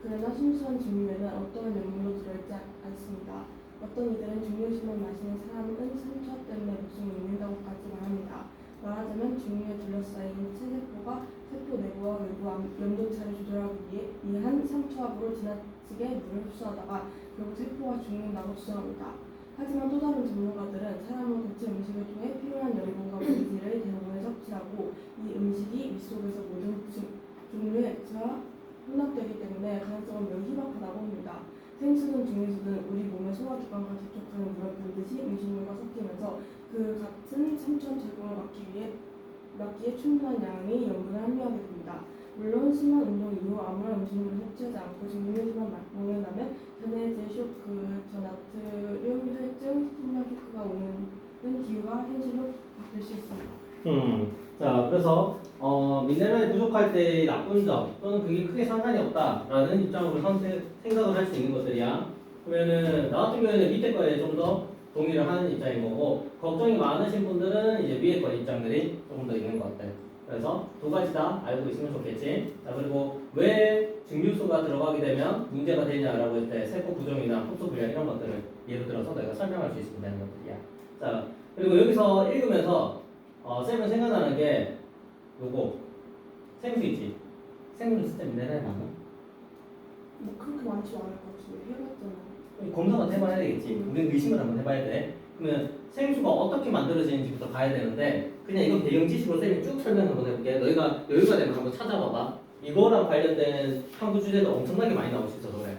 그러나 순수한 증류에는 어떠한 염료도 들어있지 않습니다. 어떤 이들은 증류수만 마시는 사람은 산투압 때문에 목숨을 잃는다고까지 말합니다. 말하자면 증류에 둘러싸인 체세포가 세포 내부와 외부 염도차를 조절하기 위한 산투압으로 지나치게 물을 흡수하다가 결국 세포가 죽는다고 주장합니다. 하지만 또 다른 전문가들은 사람은 고체 음식을 통해 필요한 영양과 물질을 대부분에 섭취하고 이 음식이 윗속에서 모든 종류가 혼합되기 때문에 가능성은 매우 희박하다고 합니다. 생수든 증류수든 우리 몸의 소화기관과 접촉하는 물은 반드시 음식물과 섞이면서 그 같은 삼천 작용을 막기에 충분한 양의 염분을 함유하게 됩니다. 물론 심한 운동 이후 아무런 음식물을 섭취하지 않고 증류수만 먹는다면 전해 제쇼크, 저나트륨 혈증, 심장 쇼크가 오는 기후가 현실로 바뀔 수 있습니다. 자, 그래서 미네랄이 부족할 때의 나쁜 점 또는 그게 크게 상관이 없다라는 입장으로 생각을 할 수 있는 것들이야. 그러면은 나 같은 경우에는 밑에 거에 좀 더 동의를 하는 입장인 거고, 걱정이 많으신 분들은 이제 위에 거 입장들이 조금 더 있는 것 같아. 그래서 두 가지 다 알고 있으면 좋겠지. 자, 그리고 왜 증류수가 들어가게 되면 문제가 되냐라고 할 때 세포 구종이나 흡수 불량 이런 것들을 예를 들어서 내가 설명할 수 있으면 되는 것들이야. 자, 그리고 여기서 읽으면서 쌤은 생각나는 게 요거 생수 있지. 생수 시스템 내내 많아. 뭐 그렇게 많지 않을 것 같은데 해봤잖아. 검사만 해봐야 되겠지. 우리는 의심을 한번 해봐야 돼. 그러면 생수가 어떻게 만들어지는지부터 가야 되는데, 그냥 이건 배경 지식으로 쌤이 쭉 설명 한번 해볼게. 너희가 여유가 되면 한번 찾아봐봐. 이거랑 관련된 탐구 주제도 엄청나게 많이 나올 수 있어서 그래.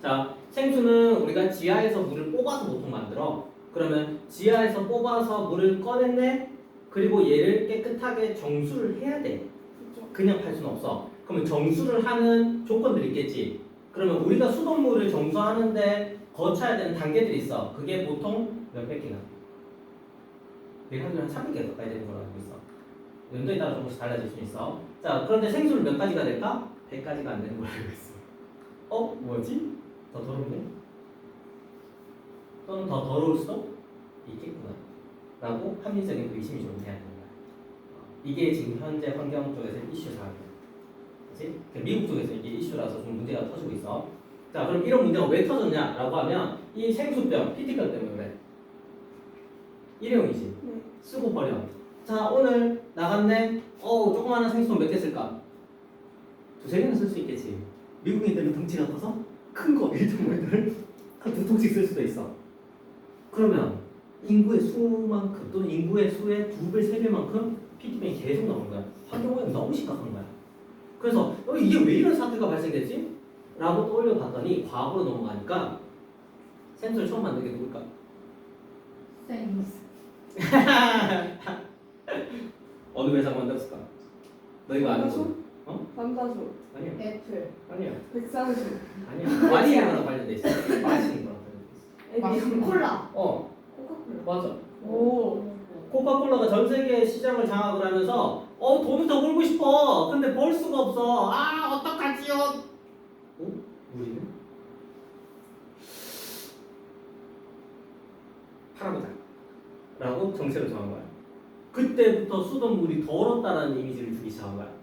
자, 생수는 우리가 지하에서 물을 뽑아서 보통 만들어. 그러면 지하에서 뽑아서 물을 꺼냈네. 그리고 얘를 깨끗하게 정수를 해야 돼. 그죠? 그냥 팔 수는 없어. 그러면 정수를 하는 조건들이 있겠지. 그러면 우리가 수돗물을 정수하는데 거쳐야 되는 단계들이 있어. 그게 보통 몇백 개나? 내가 알기로 한 300개 가까이 되는 걸로 알고 있어. 연도에 따라 조금씩 달라질 수 있어. 자, 그런데 생수는 몇 가지가 될까? 100가지가 안 되는 걸로 알고 있어. 뭐지? 더 더럽네? 또는 더 더러울 수도 있겠구나. 라고 합리적인 의심이 좀 돼야 되는 거야. 이게 지금 현재 환경 쪽에서 이슈 사항이야. 그치? 미국 쪽에서 이게 이슈라서 좀 문제가 터지고 있어. 자, 그럼 이런 문제가 왜 터졌냐라고 하면 이 생수병, PT병 때문에 그래. 일회용이지. 네. 쓰고 버려. 자, 오늘 나갔네. 조그마한 생수통 몇 개 쓸까? 두세 개는 쓸 수 있겠지. 미국인들은 덩치가 커서 큰 거, 1.5리터를 한 두 통씩 쓸 수도 있어. 그러면 인구의 수만큼 또는 인구의 수의 2배, 3배만큼 PT병이 계속 나오는 거야. 환경오염이 너무 심각한 거야. 그래서 이게 왜 이런 사태가 발생됐지? 라고 떠올려 봤더니 과거로 넘어가니까 생수를 처음 만든 게 누굴까? 생스. 어느 회사가 만들었을까? 너희가 아는 거? 삼다수, 아니야. 애플. 아니야. 백상수, 아니야. 마시는 거랑 관련돼 있어. 마시는 거랑 관련돼 있어. 에디슨, 콜라. 코카콜라. 맞아. 오. 코카콜라가 전 세계 시장을 장악을 하면서 돈을 더 벌고 싶어. 근데 벌 수가 없어. 어떡하지요? 우리는 팔아보자. 라고 정책을 정한 거야. 그때부터 수돗물이 더럽다라는 이미지를 주기 시작한 거야.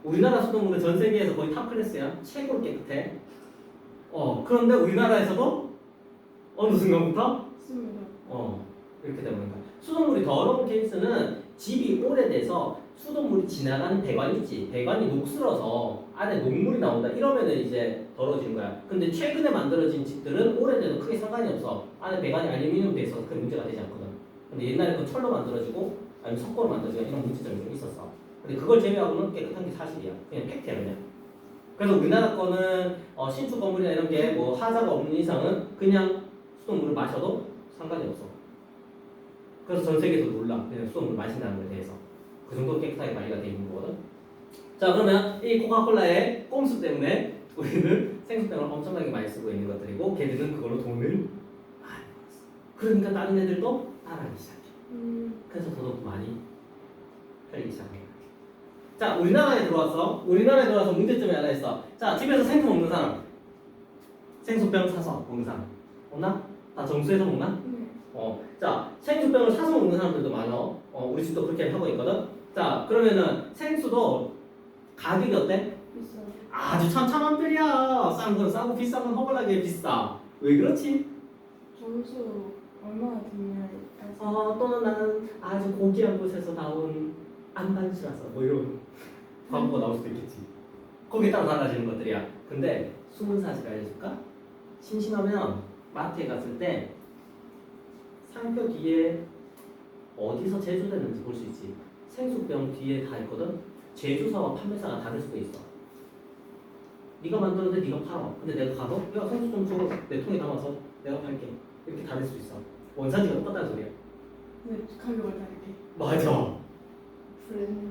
우리나라 수돗물은 전 세계에서 거의 탑 클래스야. 최고로 깨끗해. 그런데 우리나라에서도 어느 순간부터 있습니다. 이렇게 되는 거야. 수돗물이 더러운 케이스는 집이 오래돼서 수돗물이 지나가는 배관 있지. 배관이 녹슬어서 안에 녹물이 나온다. 이러면은 이제 더러워지는 거야. 근데 최근에 만들어진 집들은 오래돼도 크게 상관이 없어. 안에 배관이 알루미늄 돼 있어서 큰 문제가 되지 않거든. 근데 옛날에 그 철로 만들어지고 아니면 석고로 만들어지고 이런 문제점이 좀 있었어. 근데 그걸 제외하고는 깨끗한 게 사실이야. 그냥 팩트야 그냥. 그래서 우리나라 거는 신축 건물이나 이런 게 뭐 하자가 없는 이상은 그냥 수돗물을 마셔도 상관이 없어. 그래서 전 세계에서 놀라. 그냥 수돗물 마신다는 거에 대해서. 그 정도로 깨끗하게 관리가 돼 있는 거거든. 자, 그러면 이 코카콜라의 꼼수 때문에 우리는 생수병을 엄청나게 많이 쓰고 있는 것들이고 걔들은 그걸로 돈을 많이 벌었어. 그러니까 다른 애들도 따라하기 시작해. 그래서 더더욱 많이 팔리기 시작해. 자, 우리나라에 들어왔어. 우리나라에 들어와서 문제점이 하나 있어. 자, 집에서 생수 먹는 사람. 생수병 사서 먹는 사람. 없나? 다 정수해서 먹나? 자, 생수병을 사서 먹는 사람들도 많아. 우리 집도 그렇게 하고 있거든. 자, 그러면은 생수도 가격이 어때? 비싸. 아주 천차만별이야. 싼 건 싸고 비싼 건 허벌나게 비싸. 왜 그렇지? 점수 얼마나 됐냐. 또는 나는 아주 고귀한 곳에서 나온 안반수라서 뭐 이런 광고가 나올 수도 있겠지. 거기에 따라 달라지는 것들이야. 근데 숨은 사실 알려줄까? 심심하면 마트에 갔을 때 상표 뒤에 어디서 제조됐는지 볼 수 있지. 생수병 뒤에 다 있거든. 제조사와 판매사가 다를 수도 있어. 네가 만들었는데 네가 팔아. 근데 내가 가서 야 생수 좀 줘. 내 통에 담아서 내가 팔게. 이렇게 다를 수 있어. 원산지가 똑같다는 소리야. 근데 가격을 다르게. 맞아. 브랜드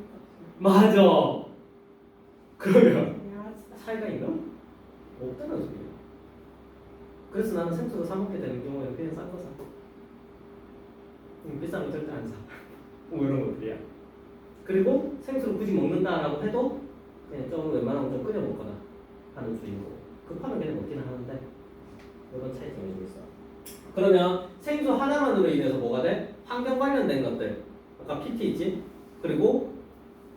맞아. 그러면 야, 진짜. 차이가 있나? 없다는 소리야. 그래서 나는 생수를 사 먹게 되는 경우에는 그냥 싼 거 사. 비싼 거 절대 안 사. 뭐 이런 것들이야. 그리고 생수를 굳이 먹는다라고 해도 그냥 좀 웬만하면 좀 끓여 먹거나 하는 주의고 급하면 그냥 먹기는 하는데 이런 차이점이 좀 있어. 그러면 생수 하나만으로 인해서 뭐가 돼? 환경 관련된 것들 아까 PT 있지? 그리고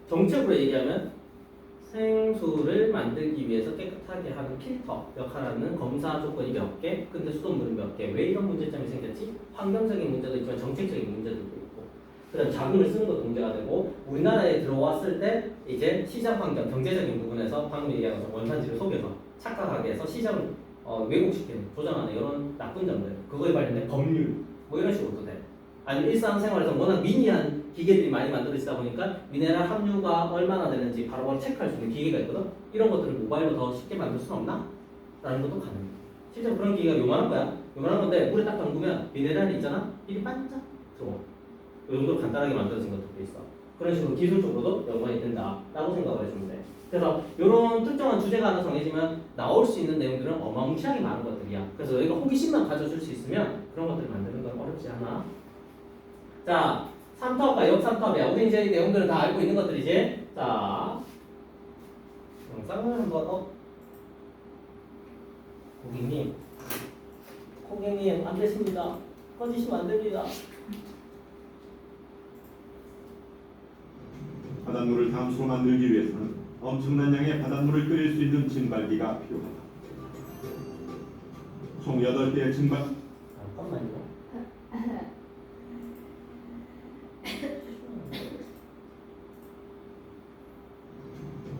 정책으로 얘기하면 생수를 만들기 위해서 깨끗하게 하는 필터 역할하는 검사 조건이 몇 개, 근데 수돗물은 몇 개. 왜 이런 문제점이 생겼지? 환경적인 문제도 있지만 정책적인 문제도 있고 그다음 자금을 쓰는 것도 문제가 되고 우리나라에 들어왔을 때 이제 시장 환경, 경제적인 부분에서 방금 얘기한 것처럼 원산지를 속여서 착각하게 해서 시장을 왜곡시키는, 조장하는 이런 나쁜 점들 그거에 관련된 법률 뭐 이런 식으로도 돼. 아니면 일상생활에서 워낙 미니한 기계들이 많이 만들어지다 보니까 미네랄 함유가 얼마나 되는지 바로바로 체크할 수 있는 기계가 있거든. 이런 것들을 모바일로 더 쉽게 만들 수는 없나? 라는 것도 가능해. 실제로 그런 기계가 요만한 거야. 요만한 건데 물에 딱 담그면 미네랄이 있잖아. 이게 반짝 들어와. 이 정도로 간단하게 만들어진 것들도 있어. 그런 식으로 기술적으로도 연관이 된다라고 생각을 해주면 돼. 그래서 이런 특정한 주제가 하나 정해지면 나올 수 있는 내용들은 어마무시하게 많은 것들이야. 그래서 너희가 호기심만 가져줄 수 있으면 그런 것들을 만드는 건 어렵지 않아. 자, 3탑과 옆 3탑이야. 우리 이제 이 내용들을 다 알고 있는 것들이지. 자, 영상을 한번 고객님 안 되십니다. 꺼지시면 안 됩니다. 바닷물을 담수로 만들기 위해서는 엄청난 양의 바닷물을 끓일 수 있는 증발기가 필요하다. 총 8개의 증발 잠깐만요.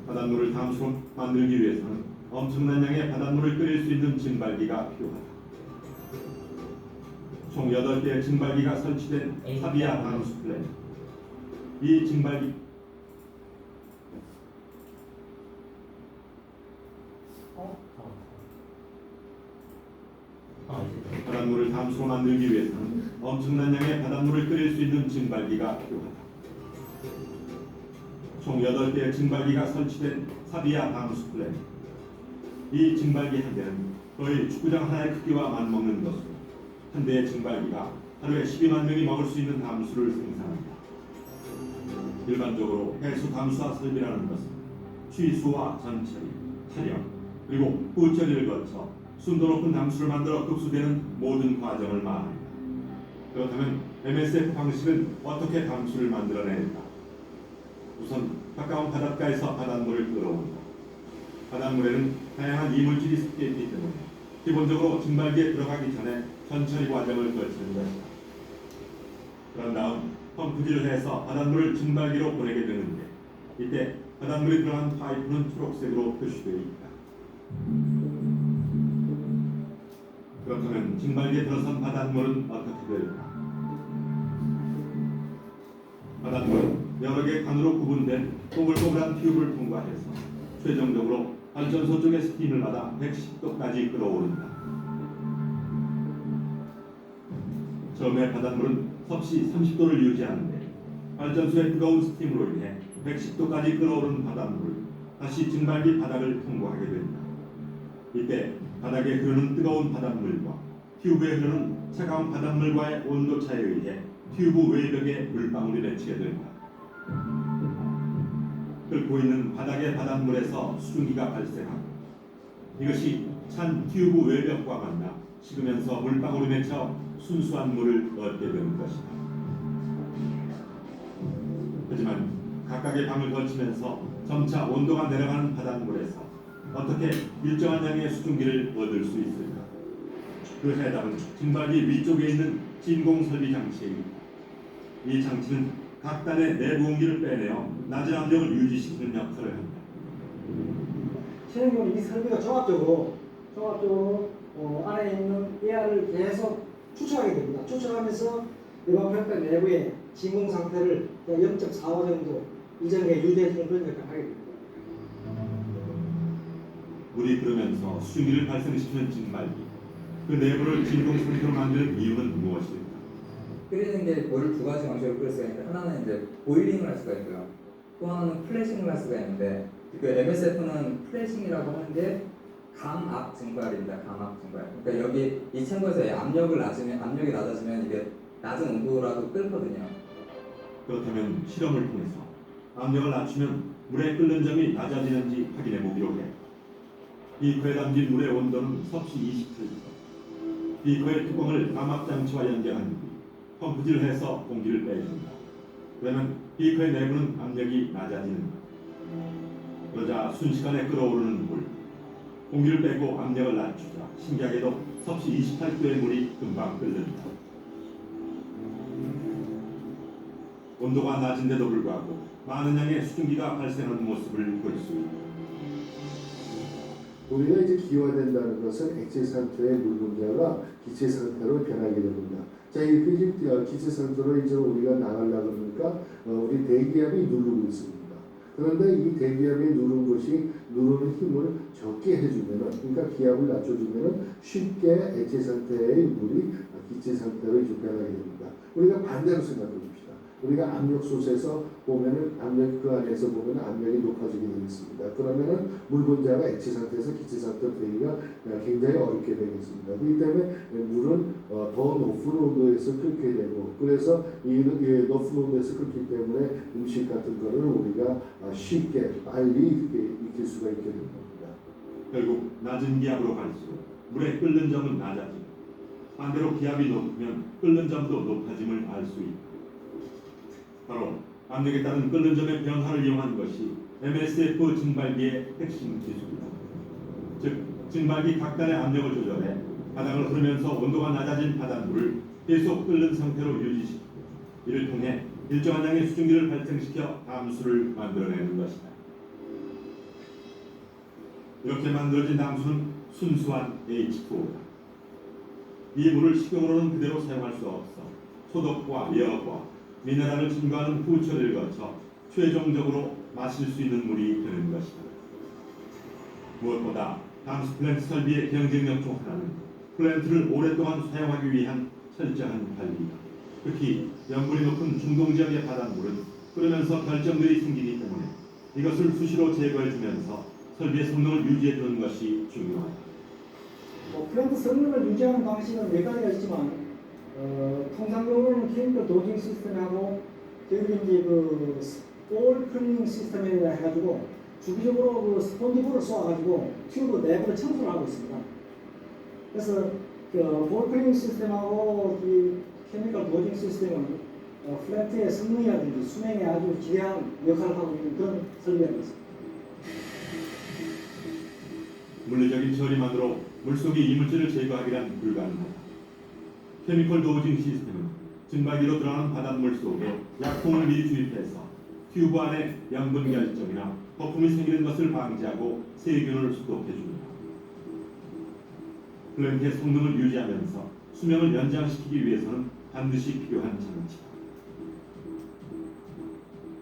바닷물을 담수로 만들기 위해서는 엄청난 양의 바닷물을 끓일 수 있는 증발기가 필요하다. 총 8개의 증발기가 설치된 사비아 방수 플랜. 이 증발기 바닷물을 담수로 만들기 위해서는 엄청난 양의 바닷물을 끓일 수 있는 증발기가 필요하다. 총 8개의 증발기가 설치된 사비아 방수 플랜. 이 증발기 한 대는 거의 축구장 하나의 크기와 맞먹는 것으로 한 대의 증발기가 하루에 12만 명이 먹을 수 있는 담수를 생산합니다. 일반적으로 해수 담수화 설비라는 것은 취수와 전처리, 탈영, 그리고 후처리를 거쳐 순도 높은 담수를 만들어 흡수되는 모든 과정을 말합니다. 그렇다면 MSF 방식은 어떻게 담수를 만들어낼까? 우선 가까운 바닷가에서 바닷물을 끌어온다. 바닷물에는 다양한 이물질이 섞여 있기 때문에 기본적으로 증발기에 들어가기 전에 천천히 과정을 거치는 것이다. 그런 다음 펌프질을 해서 바닷물을 증발기로 보내게 되는데 이때 바닷물이 들어간 파이프는 초록색으로 표시되어 있다. 그렇다면 증발기에 들어선 바닷물은 어떻게 될까? 바닷물은 여러 개 칸으로 구분된 꼬불꼬불한 튜브를 통과해서 최종적으로 발전소 쪽의 스팀을 받아 110도까지 끌어오른다. 처음에 바닷물은 섭씨 30도를 유지하는데 발전소의 뜨거운 스팀으로 인해 110도까지 끌어오른 바닷물을 다시 증발기 바닥을 통과하게 된다. 이때 바닥에 흐르는 뜨거운 바닷물과 튜브에 흐르는 차가운 바닷물과의 온도 차에 의해 튜브 외벽에 물방울이 맺히게 된다. 끓고 있는 바닥의 바닷물에서 수증기가 발생하고 이것이 찬 튜브 외벽과 만나 식으면서 물방울이 맺혀 순수한 물을 얻게 되는 것이다. 하지만 각각의 방을 거치면서 점차 온도가 내려가는 바닷물에서 어떻게 일정한 양의 수증기를 얻을 수 있을까? 그 해답은 증발기 위쪽에 있는 진공설비 장치에 있다. 이 장치는 각 단의 내부 온기를 빼내어 낮은 압력을 유지시키는 역할을 한다. 실행적으로 이 설비가 종합적으로 안에 있는 에어를 계속 추출하게 됩니다. 추출하면서 일반평가 내부의 진공 상태를 0.45 정도 일정하게 유지해주는 그런 역할을 하게 됩니다. 물이 흐르면서 수증기를 발생시키는 증발기, 그 내부를 진공 상태로 만드는 이유는 무엇일까? 끓이는 게 물을 두 가지 방식으로 끓일 수가 있는데 하나는 이제 보일링을 할 수가 있고요. 또 하나는 플래싱을 할 수가 있는데 그 MSF는 플래싱이라고 하는 게 감압 증발입니다. 감압 증발. 그러니까 여기 이 창고에서 압력이 낮아지면 이게 낮은 온도라도 끓거든요. 그렇다면 실험을 통해서 압력을 낮추면 물의 끓는 점이 낮아지는지 확인해 보기로 해. 비커에 담긴 물의 온도는 섭씨 28도. 비커의 뚜껑을 감압장치와 연결한 뒤 펌프질을 해서 공기를 빼준다. 그러면 비커의 내부는 압력이 낮아지는다. 그러자 순식간에 끓어오르는 물. 공기를 빼고 압력을 낮추자 신기하게도 섭씨 28도의 물이 금방 끓는다. 온도가 낮은데도 불구하고 많은 양의 수증기가 발생하는 모습을 볼 수 있다. 우리가 이제 기화된다는 것은 액체 상태의 물 분자가 기체 상태로 변하게 됩니다. 자, 이렇게 이제 기체 상태로 이제 우리가 나가려고 그러니까 우리 대기압이 누르고 있습니다. 그런데 이 대기압이 누르는 힘을 적게 해주면은, 그러니까 기압을 낮춰주면은 쉽게 액체 상태의 물이 기체 상태로 이제 변하게 됩니다. 우리가 반대로 생각해 봅시다. 우리가 압력솥에서 보면은 그 안에서 보면은 압력이 높아지게 되겠습니다. 그러면은 물 분자가 액체 상태에서 기체 상태로 되기가 굉장히 어렵게 되겠습니다. 그렇기 때문에 물은 더 높은 온도에서 끓게 되고, 그래서 이 높은 온도에서 끓기 때문에 음식 같은 거를 우리가 쉽게 빨리 익힐 수가 있게 되는 겁니다. 결국 낮은 기압으로 갈수록 물의 끓는 점은 낮아지고 반대로 기압이 높으면 끓는 점도 높아짐을 알 수 있다. 바로 압력에 따른 끓는 점의 변화를 이용한 것이 MSF 증발기의 핵심 기술이다. 즉, 증발기 각단의 압력을 조절해 바닥을 흐르면서 온도가 낮아진 바닷물을 계속 끓는 상태로 유지시키고 이를 통해 일정한 양의 수증기를 발생시켜 담수를 만들어내는 것이다. 이렇게 만들어진 담수는 순수한 H2O다. 이 물을 식용으로는 그대로 사용할 수 없어 소독과 예업과 미네랄을 증가하는 후처리를 거쳐 최종적으로 마실 수 있는 물이 되는 것이다. 무엇보다 담수 플랜트 설비의 경쟁력 중 하나는 플랜트를 오랫동안 사용하기 위한 철저한 관리이다. 특히 염분이 높은 중동 지역의 바닷물은 끓으면서 결정들이 생기기 때문에 이것을 수시로 제거해주면서 설비의 성능을 유지해주는 것이 중요하다. 플랜트 성능을 유지하는 방식은 몇 가지가 있지만 통상적으로는 케미컬 도징 시스템하고 저희들이 이제 그 올 클리닝 시스템이라 해가지고 주기적으로 그 스펀지볼을 쏘아가지고 튜브 내부를 청소를 하고 있습니다. 그래서 올 클리닝 시스템하고 이 케미컬 도징 시스템은 플랜트의 성능이라든지 수명에 아주 기대한 역할을 하고 있는 그런 설비가 있습니다. 물리적인 처리만으로 물속의 이물질을 제거하기란 불가능하다. 케미컬 도징 시스템은 증발기로 들어가는 바닷물 속에 약품을 미리 주입해서 튜브 안에 염분 결정이나 거품이 생기는 것을 방지하고 세균을 소독해줍니다. 플랜트의 성능을 유지하면서 수명을 연장시키기 위해서는 반드시 필요한 장치다.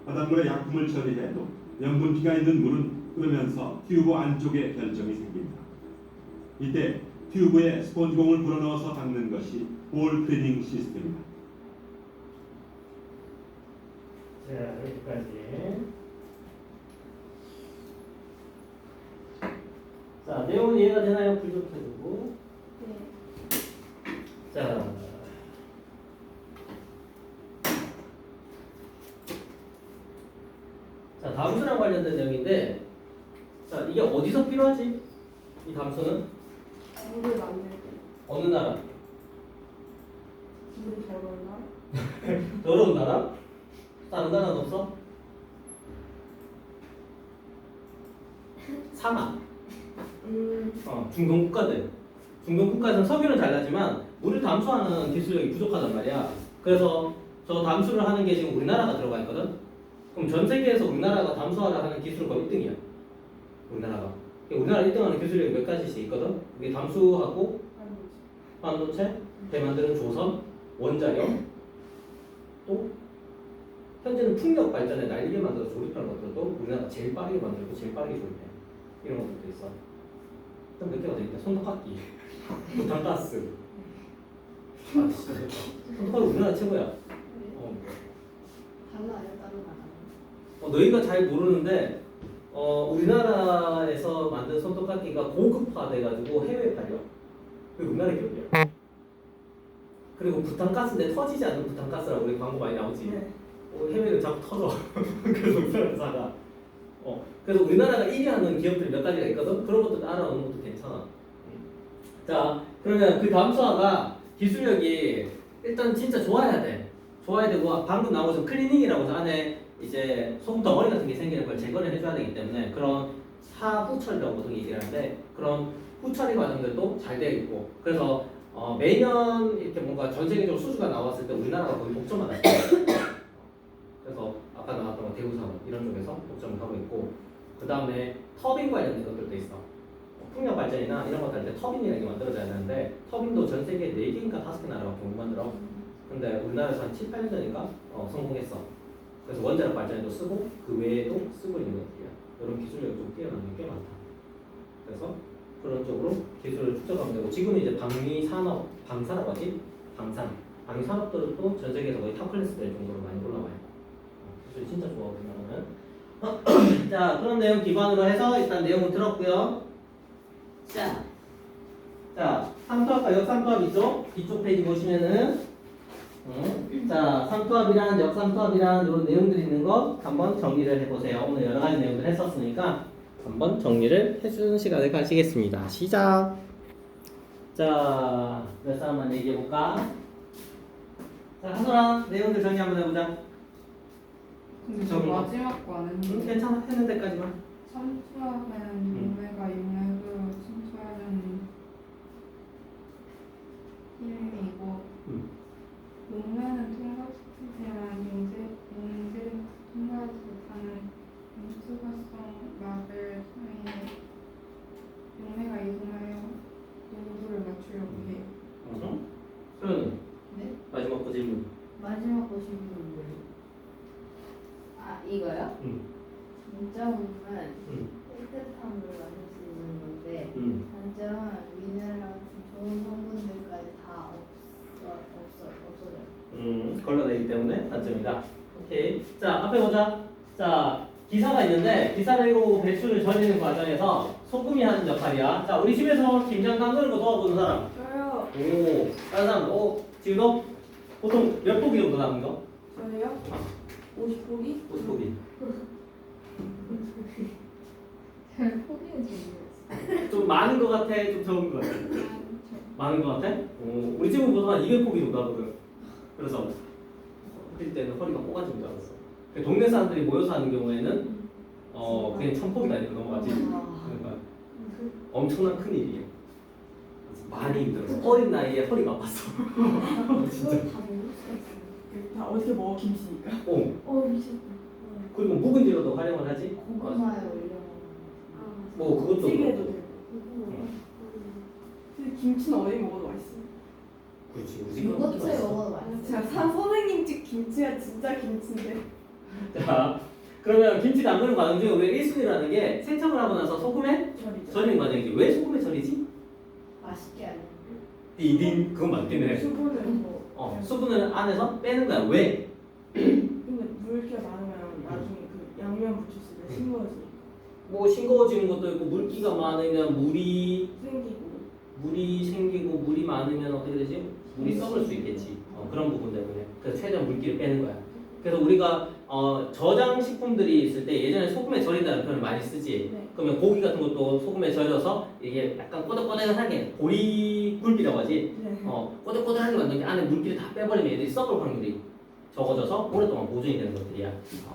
바닷물에 약품을 처리해도 염분기가 있는 물은 끓으면서 튜브 안쪽에 결정이 생긴다. 이때 튜브에 스펀지공을 불어넣어서 닦는 것이 볼 클리닝 시스템이다. 자, 여기까지. 자, 내용은 이해가 되나요? 불 좀 켜주고. 네. 자. 자, 담수랑 관련된 내용인데, 자, 이게 어디서 필요하지? 이 담수는? 물을 만들 때 어느 나라? 물이 잘 걸나? 더러운 나라? 다른 나라는 없어? 사막. 중동 국가들. 중동 국가에서는 석유는 잘 나지만 물을 담수하는 기술력이 부족하단 말이야. 그래서 저 담수를 하는 게 지금 우리나라가 들어가 있거든. 그럼 전 세계에서 우리나라가 담수하라 하는 기술은 거의 1등이야. 우리나라가. 우리나라 1등하는 기술력이 몇 가지씩 있거든. 이게 담수하고 반도체, 배 만드는 조선, 원자력, 또 현재는 풍력 발전에 날리게 만들어서 조립하는 것들도 우리나라가 제일 빠르게 만들고 제일 빠르게 조립해. 이런 것들도 있어. 또 몇 개가 더 있다. 손톱깎이, 부탄가스. 아, 진짜. 손톱깎이 우리나라 최고야. 달라요, 따로 나가요. 너희가 잘 모르는데 우리나라에서 만든 손톱깎이가 고급화돼가지고 해외에 팔려. 그리고 우리나라 기업이야. 그리고 부탄가스인데 터지지 않는 부탄가스라고 우리 광고 많이 나오지. 네. 해외는 자꾸 터져. 그래서 우리나라가 그래서 우리나라가 1위 하는 기업들이 몇 가지가 있거든. 그런 것도 따라오는 것도 괜찮아. 자, 그러면 그 담수화가 기술력이 일단 진짜 좋아야 돼. 좋아야 되고 방금 나온 것처럼 클리닝이라고 해서 안에 이제 소금 덩어리 같은 게 생기는 걸 제거를 해줘야 되기 때문에 그런 사후 처리라고 보통 얘기를 하는데 그런 후 처리 과정들도 잘 되어 있고 그래서 매년 이렇게 뭔가 전 세계적으로 수주가 나왔을 때 우리나라가 거의 독점을 하고 있어요. 그래서 아까 나왔던 거 대우산업 이런 쪽에서 독점을 하고 있고 그 다음에 터빈 관련된 것들도 있어. 풍력 발전이나 이런 것들 할 때 터빈이라는 게 만들어져야 되는데 터빈도 전 세계 4개인가 5개 나라가 못 만들어. 근데 우리나라에서 한 7, 8년 전인가 성공했어. 그래서 원자력 발전에도 쓰고 그 외에도 쓰고 있는 것들이야. 이런 기술력이 좀 뛰어난 게 꽤 많다. 그래서 그런 쪽으로 기술을 축적하면 되고 지금은 이제 방위산업, 방사라고 하지? 방위산업들도 전 세계에서 거의 탑 클래스 될 정도로 많이 올라와요. 기술이 진짜 좋아 우리나라는. 자, 그런 내용 기반으로 해서 일단 내용을 들었고요. 자, 삼투압과 역삼투압 있죠? 뒤쪽 페이지 보시면은 자, 삼투압이란 역삼투압이란 이런 내용들이 있는 거 한번 정리를 해보세요. 오늘 여러 가지 내용들 했었으니까 한번 정리를 해주는 시간을 가지겠습니다. 시작. 자, 몇 사람만 얘기해볼까? 자, 하소랑 내용들 정리 한번 해보자. 근데 저 저기 뭐. 마지막 거 아는데 괜찮아, 했는 데까지만. 삼투압은 용매가 용매로 삼투압은 힘이고 용매는 통과시키지만 용제 통과하지 못하는 인투가성 막을 통해 용매가 이동하여 농도를 맞추려고 해요. 소연이 네? 마지막 거 질문. 마지막 거 질문은 뭐예요? 아 이거요? 장점은 깨끗한 물을 마실 수 있는 건데 단점은 미네랄 같은 좋은 성분들까지 다 없어져요. 걸러내기 때문에 단점이다. 오케이. 자, 앞에 보자. 자, 기사가 있는데 기사를 읽고 배추를 절이는 과정에서 소금이 하는 역할이야. 자, 우리 집에서 김장 담그는 거 도와보는 사람. 저요. 오, 다른 사람. 지금도 보통 몇 포기 정도 담은 거? 저요? 50포기? 50포기. 잘 포기해지 모르겠어요. 좀 많은 거 같아? 좀 적은 거 같아? 많은 거 같아? 우리 집은 보통 한 200포기 정도 하거든. 그래서 그럴 때는 허리가 뽀가진 줄 알았어. 동네 사람들이 모여서 하는 경우에는 그냥 1000포기가 아니고 넘어가지. 그러니까 엄청난 큰 일이에요. 많이 힘들었어. 어린 나이에 허리가 아팠어. 진짜. 다 어떻게 먹어 김치니까. 미쳤다. 그리고 묵은지로도 활용을 하지. 고구마에 올려 뭐 그것도 찌개도 그렇고. 되고. 근데 김치는 어디 먹어도 맛있어. 그렇지. 우리 집은 그렇게 요거트에 맛있어. 먹어도 맛있어. 제가 산 선생님 집 김치가 진짜 김치인데. 자, 그러면 김치 담그는 과정 중에 우리가 1순위라는 게 세척을 하고 나서 소금에 절이는 과정이지. 왜 소금에 절이지? 맛있게 하는. 디딘 그건 맞긴 해. 수분은 뭐. 수분을 안에서 빼는 거야. 왜? 근데 물기가 많으면 나중에 그 양면 부쳤을 때 싱거워지니까 뭐 싱거워지는 것도 있고 물기가 많으면 물이 생기고. 물이 많으면 어떻게 되지? 물이 썩을 수 있겠지. 그런 부분 때문에. 그래서 최대한 물기를 빼는 거야. 그래서 우리가 저장 식품들이 있을 때 예전에 소금에 절인다는 표현을 많이 쓰지. 네. 그러면 고기 같은 것도 소금에 절여서 이게 약간 꼬들꼬들하게 보리 굴비라고 하지. 네. 꼬들꼬들하게 만든 게 안에 물기를 다 빼버리면 얘들이 썩을 확률이 적어져서 오랫동안 보존이 되는 것들이야.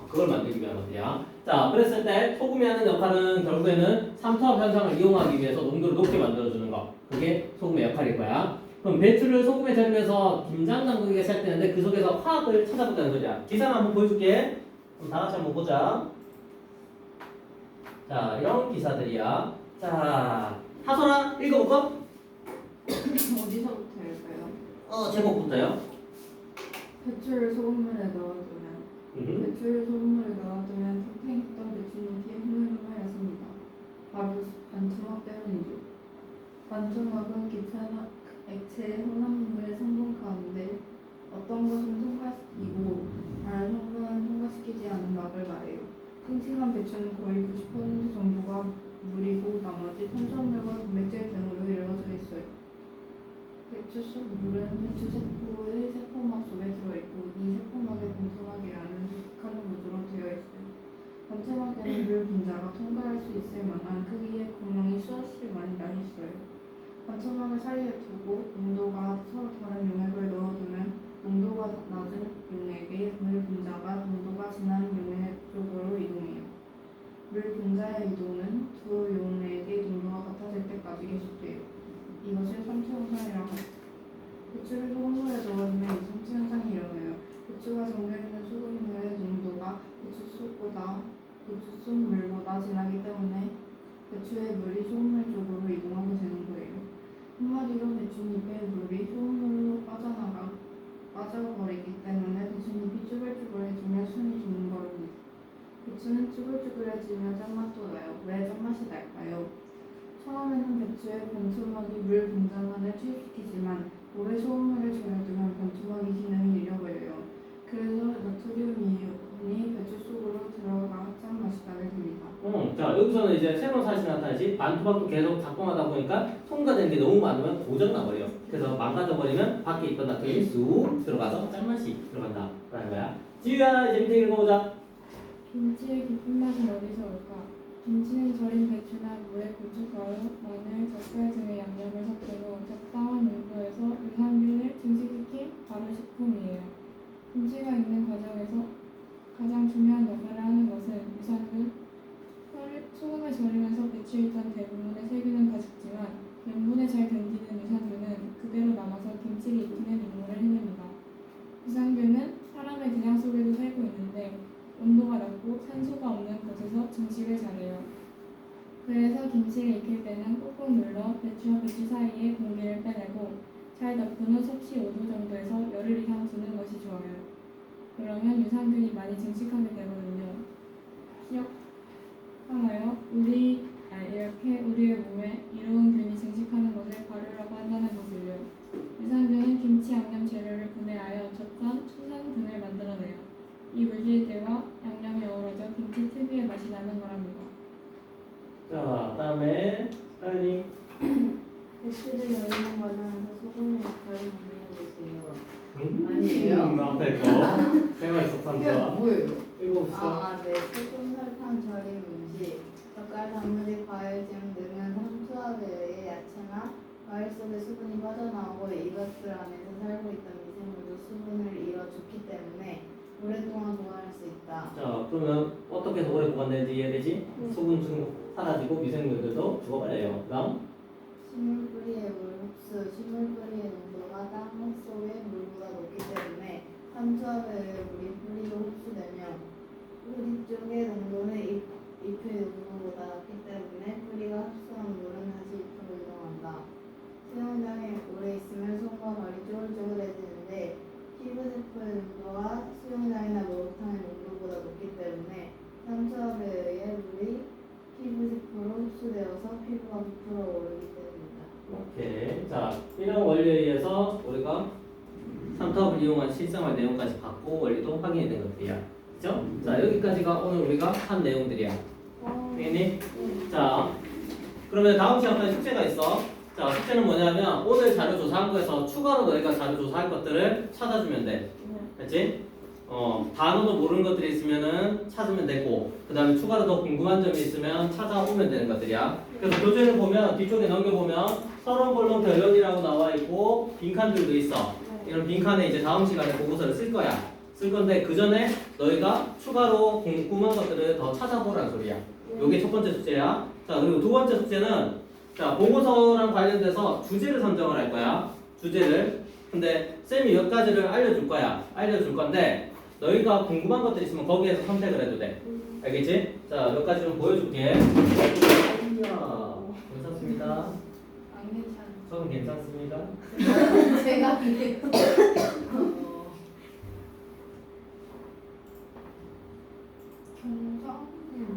그걸 만들기 위한 것들이야. 자, 그랬을 때 소금이 하는 역할은 결국에는 삼투압 현상을 이용하기 위해서 농도를 높게 만들어주는 거. 그게 소금의 역할일 거야. 그럼 배추를 소금에 절이면서 김장 담그기가 시작되는데 그 속에서 화학을 찾아보자는 거야. 기사를 한번 보여줄게. 그럼 다 같이 한번 보자. 자, 이런 기사들이야. 자, 하소라 읽어볼까? 어디서부터 할까요? 제목부터요. 배추를 소금물에 넣어두면 배추를 소금물에 넣어두면 탱탱했던 배추잎이 흐물흐물해집니다. 바로 반투막 때문이죠. 반투막은 기체나 액체 혼합물의 성분 가운데 어떤 것은 통과시키고 다른 성분은 통과시키지 않는 막을 말해요. 싱싱한 배추는 거의 90% 정도가 물이고 나머지 탄수화물과 단백질 등으로 이루어져 있어요. 배추 속 물은 배추 세포의 세포막 속에 들어있고 이 세포막에 본토막이라는 수직한 구조로 되어 있어요. 본토막에는 물 분자가 통과할 수 있을 만한 크기의 구멍이 수없이 많이 나 있어요. 본토막을 사이에 두고 농도가 서로 다른 용액을 넣어두면 농도가 낮은 용액의 물 분자가 농도가 진한 용액 쪽으로 이동해요. 물 분자의 이동은 두 용액의 농도가 같아질 때까지 계속돼요. 이것을 삼투현상이라고 합니다. 배추를 소금물에 넣어주면 이 삼투현상이 일어나요. 배추가 잠겨있는 소금물의 농도가 배추 속 물보다 진하기 때문에 배추의 물이 소금물 쪽으로 이동하게 되는 거예요. 한마디로 배추잎의 물이 소금물로 빠져버리기 때문에 배추잎이 쭈글쭈글해지며 순이 도는 겁니다. 배추는 쭈글쭈글해지며 짠맛도 나요. 왜 짠맛이 날까요? 처음에는 배추의 본토막이 물 분자만을 투입시키지만 오래 소금물을 절여두면 본토막이 기능을 잃어버려요. 그래서 나트륨 이온이 배추 속으로 들어가 짠맛이 나게 됩니다. 자 여기서는 이제 새로운 사실이 나타나지. 반토막도 계속 작동하다 보니까 통과되는 게 너무 많으면 고장나버려. 그래서 망가져버리면 밖에 있던 나트륨이 쑥 들어가서 짠맛이 들어간다 라는 거야. 지우야 재밌게 읽어보자. 김치의 깊은 맛은 어디서 올까? 김치는 절인 배추나 무에 고춧가루, 마늘, 젓갈 등의 양념을 섞은 후 적당한 농도에서 유산균을 증식시킨 발효식품이에요. 김치가 익는 과정에서 가장 중요한 역할을 하는 것은 유산균. 소금에 절이면서 배추에 있던 대부분의 세균은 가식지만 염분에 잘 견디는 유산균은 그대로 남아서 김치를 익히는 임무를 해냅니다. 유산균은 사람의 대장 속에도 살고 있는데 온도가 낮고 산소가 없는 곳에서 증식을 잘해요. 그래서 김치를 익힐 때는 꾹꾹 눌러 배추와 배추 사이에 공기를 빼내고 잘 덮은 후 섭씨 5도 정도에서 열흘 이상 두는 것이 좋아요. 그러면 유산균이 많이 증식하게 되거든요. 기억하나요? 이렇게 우리의 몸에 이로운 균이 증식하는 것을 발효라고 한다는 것을요. 유산균은 김치 양념 재료를 분해하여 젓간, 추산 등을 만들어내요. 이 물질들과 양념이 어우러져 김치 특유의 맛이 나는 거랍니다. 자 다음에 사연이 배추를 열리는 과정에서 소금의 역할을 분명히 있어요. 아니에요? 앞에 거 생활 속삼수와 뭐예요? 읽어봅시다. 네. 소금, 설탕, 절임 음식, 젓갈, 단무지, 과일찜 등은 삼투압에 의해 야채나 과일 속에 수분이 빠져나오고 이것들 안에서 살고 있던 미생물도 수분을 잃어줬기 때문에 오랫동안 보관할 수 있다. 자 그러면 어떻게 해서 오래 보관되는지 이해되지? 소금 사라지고 미생물들도 죽어버려요. 그다음 식물 뿌리의 물 흡수, 식물 뿌리의 농도가 땅 속의 물보다 높기 때문에 삼투압에 의해 물이 뿌리로 흡수되며 뿌리 쪽의 농도는 잎의 농도보다 낮기 때문에 뿌리가 흡수한 물은 다시 잎으로 이동한다. 수영장에 오래 있으면 손과 발이 쫄쫄해지는데 피부세포의 농도가 수영장이나 목욕탕의 농도보다 높기 때문에 삼투압에 의해 물이 피부세포로 흡수되어서 피부가 부풀어 오르기 때문이다. 오케이. 자 이런 원리에 의해서 우리가 삼투압을 이용한 실생활 내용까지 봤고 원리도 확인이 된 것들이야. 그죠? 자 여기까지가 오늘 우리가 한 내용들이야. 되겠니? 자 그러면 다음 시간까지 숙제가 있어. 자 숙제는 뭐냐면 오늘 자료 조사한 거에서 추가로 너희가 자료 조사할 것들을 찾아주면 돼. 됐지? 단어도 모르는 것들이 있으면은 찾으면 되고 그 다음에 추가로 더 궁금한 점이 있으면 찾아오면 되는 것들이야. 그래서 교재를 보면 뒤쪽에 넘겨보면 서론 본론 결론이라고 나와 있고 빈칸들도 있어. 이런 빈칸에 이제 다음 시간에 보고서를 쓸 거야. 쓸 건데 그 전에 너희가 추가로 궁금한 것들을 더 찾아보라는 소리야. 요게 첫 번째 숙제야. 자 그리고 두 번째 숙제는 자 보고서랑 관련돼서 주제를 선정을 할 거야. 주제를. 근데 쌤이 몇 가지를 알려줄 거야. 알려줄 건데 너희가 궁금한 것들 있으면 거기에서 선택을 해도 돼. 알겠지? 자 몇 가지 좀 보여줄게. 이야 괜찮습니다. 안 괜찮아. 저는 괜찮습니다. 제가 경상이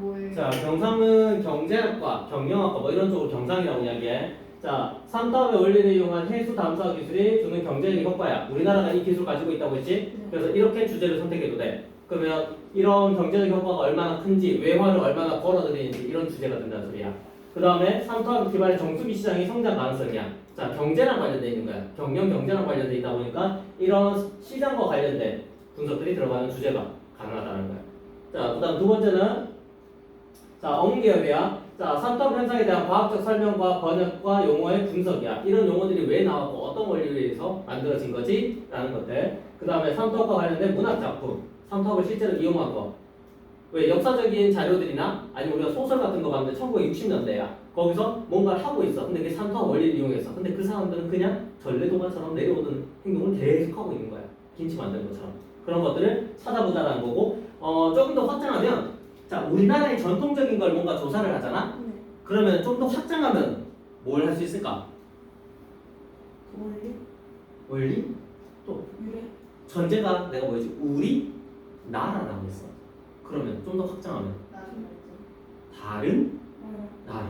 뭐예요? 자 경상은 경제학과, 경영학과 뭐 이런 쪽으로 경상이라고 이야기해. 자 삼투압의 원리를 이용한 해수 담수화 기술이 주는 경제적인 효과야. 우리나라가 이 기술 가지고 있다고 했지? 그래서 이렇게 주제를 선택해도 돼. 그러면 이런 경제적 효과가 얼마나 큰지, 외화를 얼마나 벌어들이는지 이런 주제가 된다는 소리야. 그 다음에 삼투압 기반의 정수기 시장의 성장 가능성이야. 자, 경제랑 관련돼 있는 거야. 경제랑 관련돼 있다 보니까 이런 시장과 관련된 분석들이 들어가는 주제가 가능하다는 거야. 자, 그 다음 두 번째는 자, 어문기업이야. 자, 삼투압 현상에 대한 과학적 설명과 번역과 용어의 분석이야. 이런 용어들이 왜 나왔고 어떤 원리에 의해서 만들어진 거지? 라는 것들. 그 다음에 삼투압과 관련된 문학작품, 삼투압을 실제로 이용한 거. 왜 역사적인 자료들이나 아니면 우리가 소설 같은 거 봤는데 1960년대야. 거기서 뭔가를 하고 있어. 근데 그게 삼투압 원리를 이용해서. 근데 그 사람들은 그냥 전래동화처럼 내려오는 행동을 계속 하고 있는 거야. 김치 만드는 것처럼. 그런 것들을 찾아보자라는 거고, 조금 더 확장하면, 자, 우리나라의 전통적인 걸 뭔가 조사를 하잖아? 네. 그러면 좀 더 확장하면 뭘 할 수 있을까? 원리? 원리? 또 유래? 전제가 내가 뭐였지? 우리 나라라고 했어. 그러면 좀 더 확장하면 다른 나라.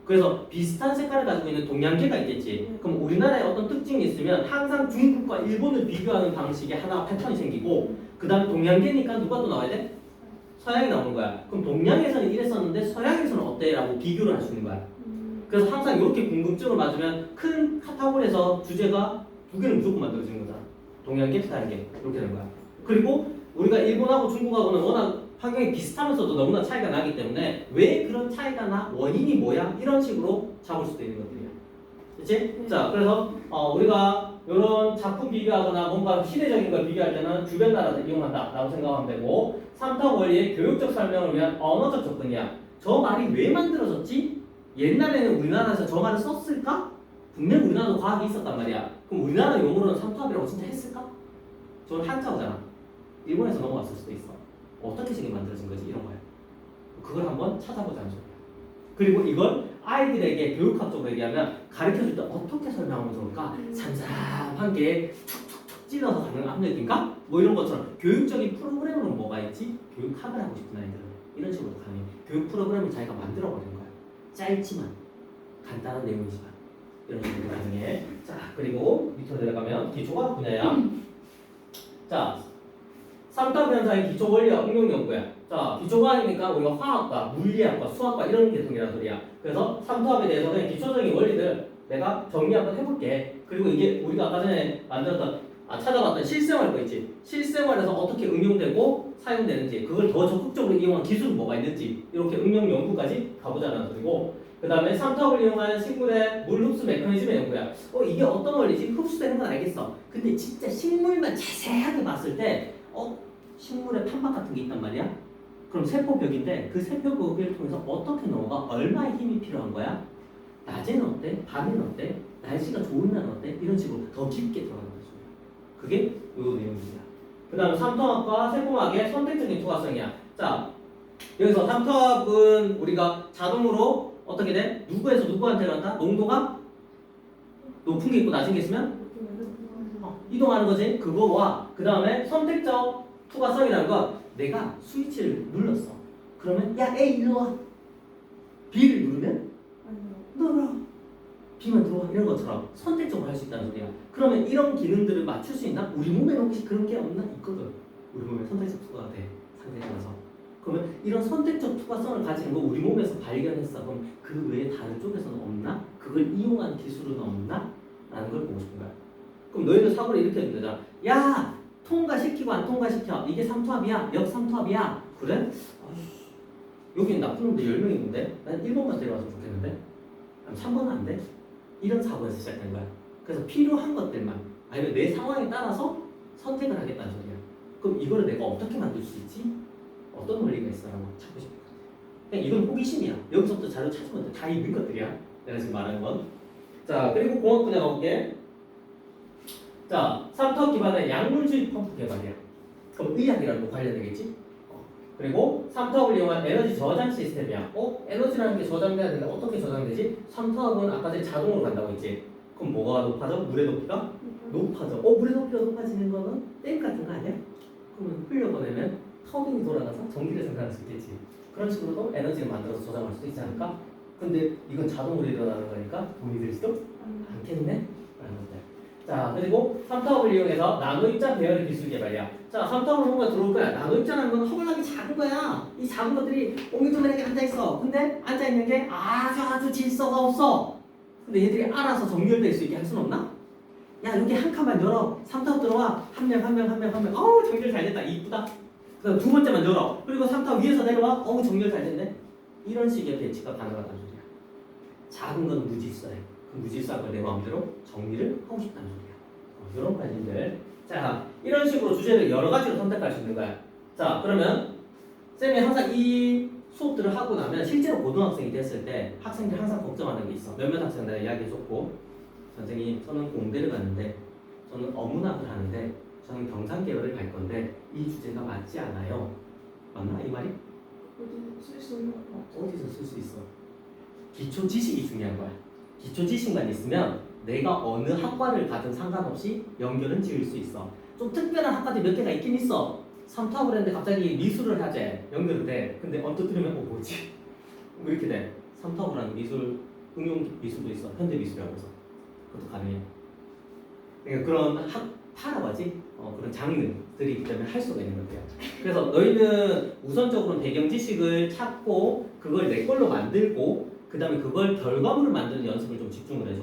그래서 비슷한 색깔을 가지고 있는 동양계가 있겠지. 그럼 우리나라에 어떤 특징이 있으면 항상 중국과 일본을 비교하는 방식의 하나 패턴이 생기고, 그 다음에 동양계니까 누가 또 나와야 돼? 서양이 나오는 거야. 그럼 동양에서는 이랬었는데 서양에서는 어때? 라고 비교를 할 수 있는 거야. 그래서 항상 이렇게 궁금증을 맞으면 큰 카타고리에서 주제가 두 개는 무조건 만들어지는 거잖아. 동양계, 서양계 이렇게 되는 거야. 그리고 우리가 일본하고 중국하고는 워낙 환경이 비슷하면서도 너무나 차이가 나기 때문에 왜 그런 차이가 나? 원인이 뭐야? 이런 식으로 잡을 수도 있는 것들이야. 그치? 자, 그래서 우리가 이런 작품 비교하거나 뭔가 시대적인 걸 비교할 때는 주변 나라를 이용한다 라고 생각하면 되고, 삼투압 원리의 교육적 설명을 위한 언어적 접근이야. 저 말이 왜 만들어졌지? 옛날에는 우리나라에서 저 말을 썼을까? 분명 우리나라도 과학이 있었단 말이야. 그럼 우리나라 용어로는 삼투압이라고 진짜 했을까? 저는 한자어잖아. 일본에서 넘어왔을 수도 있어. 어떻게 저게 만들어진 거지? 이런 거야. 그걸 한번 찾아보자는 소리야. 그리고 이걸 아이들에게 교육학적으로 얘기하면 가르쳐줄 때 어떻게 설명하면 좋을까? 삼삼한 게 툭툭툭 찔러서 가는 압력인가? 뭐 이런 것처럼 교육적인 프로그램으로 뭐가 있지? 교육학을 하고 싶은 아이들은 이런 식으로 가면 교육 프로그램을 자기가 만들어버리는 거야. 짧지만 간단한 내용이지만 이런 식으로 가능해. 자, 그리고 밑으로 내려가면 기초과학 분야야. 자, 삼투압 현상의 기초 원리와 응용 연구야. 자, 기초과학이니까 우리가 화학과, 물리학과, 수학과 이런 계통이란 소리야. 그래서 삼투압에 대해서는 기초적인 원리들 내가 정리 한번 해볼게. 그리고 이게 우리가 아까 전에 찾아봤던 실생활 거 있지. 실생활에서 어떻게 응용되고 사용되는지, 그걸 더 적극적으로 이용한 기술은 뭐가 있는지, 이렇게 응용 연구까지 가보자는 소리고, 그 다음에 삼투압을 이용한 식물의 물 흡수 메커니즘의 연구야. 이게 어떤 원리지? 흡수되는 건 알겠어. 근데 진짜 식물만 자세하게 봤을 때 식물에 판막 같은 게 있단 말이야. 그럼 세포벽인데 그 세포벽을 통해서 어떻게 넘어가? 얼마의 힘이 필요한 거야? 낮에는 어때? 밤에는 어때? 날씨가 좋은 날은 어때? 이런 식으로 더 깊게 들어가는 거죠. 그게 요 내용이야. 그 다음에 삼투압과 세포막의 선택적인 투과성이야. 자, 여기서 삼투압은 우리가 자동으로 어떻게 돼? 누구에서 누구한테 간다? 농도가 높은 게 있고 낮은 게 있으면 이동하는 거지. 그거와 그 다음에 선택적 투과성이라는 건 내가 스위치를 눌렀어. 그러면 야 A 일로 와. B를 누르면 들어와. B만 들어와. 이런 것처럼 선택적으로 할 수 있다는 소리야. 그러면 이런 기능들을 맞출 수 있나? 우리 몸에 혹시 그런 게 없나? 있거든. 우리 몸에 선택적 투과가 돼. 상대에 따라서. 그러면 이런 선택적 투과성을 가지는 거 우리 몸에서 발견했어. 그럼 그 외에 다른 쪽에서는 없나? 그걸 이용한 기술은 없나? 라는 걸 보고 싶은 거야. 그럼 너희는 사고를 이렇게 해주면 되잖아. 야! 통과시키고 안 통과시켜. 이게 삼투압이야. 역삼투압이야. 그래? 여기 나쁜 놈들 10명 있는데 난 1번만 데려와서 좋겠는데? 3번은 안 돼? 이런 사고에서 시작된 거야. 그래서 필요한 것들만 아니면 내 상황에 따라서 선택을 하겠다는 소리야. 그럼 이거를 내가 어떻게 만들 수 있지? 어떤 원리가 있어라고 찾고 싶은 거야. 그냥 이건 호기심이야. 여기서부터 자료 찾으면 다 있는 것들이야. 내가 지금 말하는 건. 자, 그리고 공학 분야 가볼게. 자, 삼투압 기반의 약물주입 펌프 개발이야. 그럼 의학이랑 또 관련되겠지? 그리고 삼투압을 이용한 에너지 저장 시스템이야. 에너지라는 게 저장돼야 되는데 어떻게 저장되지? 삼투압은 아까 전에 자동으로 간다고 했지. 그럼 뭐가 높아져? 물의 높이가? 높아져. 물의 높이가 높아지는 거는 댐 같은 거 아니야? 그러면 흘려보내면 터빈이 돌아가서 전기를 생산할 수 있겠지. 그런 식으로도 에너지를 만들어서 저장할 수도 있지 않을까? 근데 이건 자동으로 일어나는 거니까 돈이 들지도 않겠네? 라는 건데. 자, 그리고 3타업을 이용해서 나노 입자 배열의 기술 개발이야. 자, 3타업을 뭔가 들어올 거야. 나노 입자라는 건 허벌나게 작은 거야. 이 작은 것들이 옹기종기하게 앉아있어. 근데 앉아있는 게 아주 질서가 없어. 근데 얘들이 알아서 정렬될 수 있게 할 수는 없나? 야, 여기 한 칸만 열어. 3타업 들어와. 한 명. 어우, 정렬 잘 됐다. 이쁘다. 그다음 두 번째만 열어. 그리고 3타업 위에서 내려와. 어우, 정렬 잘 됐네. 이런 식의 배치가 가능하다는 소리야. 작은 건 무질서해. 그 무질서한 걸 내 마음대로 정리를 하고 싶다는 소리야. 이런 관심들. 자, 이런 식으로 주제를 여러 가지로 선택할 수 있는 거야. 자, 그러면 쌤이 항상 이 수업들을 하고 나면 실제로 고등학생이 됐을 때 학생들이 항상 걱정하는 게 있어. 몇몇 학생 내가 이야기해줬고, 선생님 저는 공대를 갔는데 저는 어문학을 하는데 저는 경상계열을 갈 건데 이 주제가 맞지 않아요. 맞나 이 말이? 어디서 쓸 수 있는 거 같아. 어디서 쓸 수 있어? 기초 지식이 중요한 거야. 기초 지식만 있으면 내가 어느 학과를 가든 상관없이 연결은 지을 수 있어. 좀 특별한 학과들이 몇 개가 있긴 있어. 3타업을 했는데 갑자기 미술을 하재. 연결이 돼. 근데 언뜻 들으면 뭐지? 뭐 이렇게 돼. 3타업을 하는 미술, 응용 미술도 있어. 현대 미술이라고 해서. 그것도 가능해. 그러니까 그런 파라고 하지? 그런 장르들이 있기 때문에 할 수가 있는 거야. 그래서 너희는 우선적으로 배경 지식을 찾고 그걸 내 걸로 만들고 그 다음에 그걸 결과물을 만드는 연습을 좀 집중을 해줘.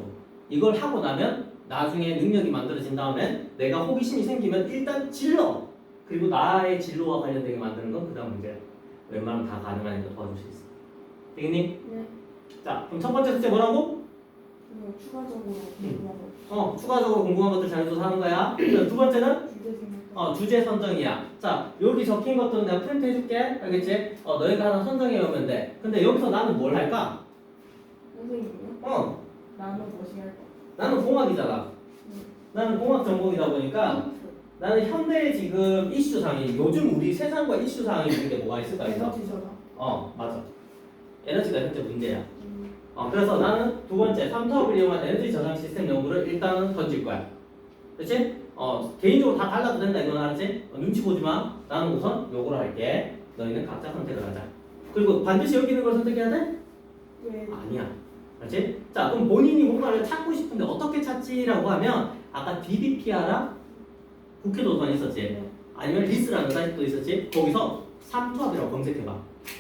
이걸 하고 나면 나중에 능력이 만들어진 다음에 내가 호기심이 생기면 일단 진로 그리고 나의 진로와 관련되게 만드는 건 그 다음 문제야. 웬만하면 다 가능하니까 도와줄 수 있어. 되겠니? 네. 자, 그럼 첫 번째 숙제 뭐라고? 그리고 추가적으로 궁금한 거. 추가적으로 궁금한 것들 자료조사 하는 거야. 두 번째는 주제 생각. 주제 선정이야. 자, 여기 적힌 것들은 내가 프린트 해줄게. 알겠지? 너희가 하나 선정해 오면 돼. 근데 여기서 나는 뭘 할까? 선생님이요? 나는 뭐시 할 거? 나는 공학이잖아. 나는 공학 전공이다 보니까 나는 현대 지금 이슈상이 요즘 우리 세상과 이슈상이 있는 게 뭐가 있을까 해서. 에너지 저장. 맞아. 에너지가 현재 문제야. 그래서 나는 두 번째 3타업을 이용한 에너지 저장 시스템 연구를 일단은 던질 거야. 그렇지? 개인적으로 다 달라도 된다 이건 알았지? 눈치 보지 마. 나는 우선 요거를 할게. 너희는 각자 선택을 하자. 그리고 반드시 여기 있는 걸 선택해야 돼? 왜? 아니야. 그렇지? 자, 그럼 본인이 뭔가를 찾고 싶은데 어떻게 찾지라고 하면 아까 DBP 알아? 국회 도서관 있었지? 아니면 리스라는 사이트도 있었지? 거기서 3조합이라고 검색해봐.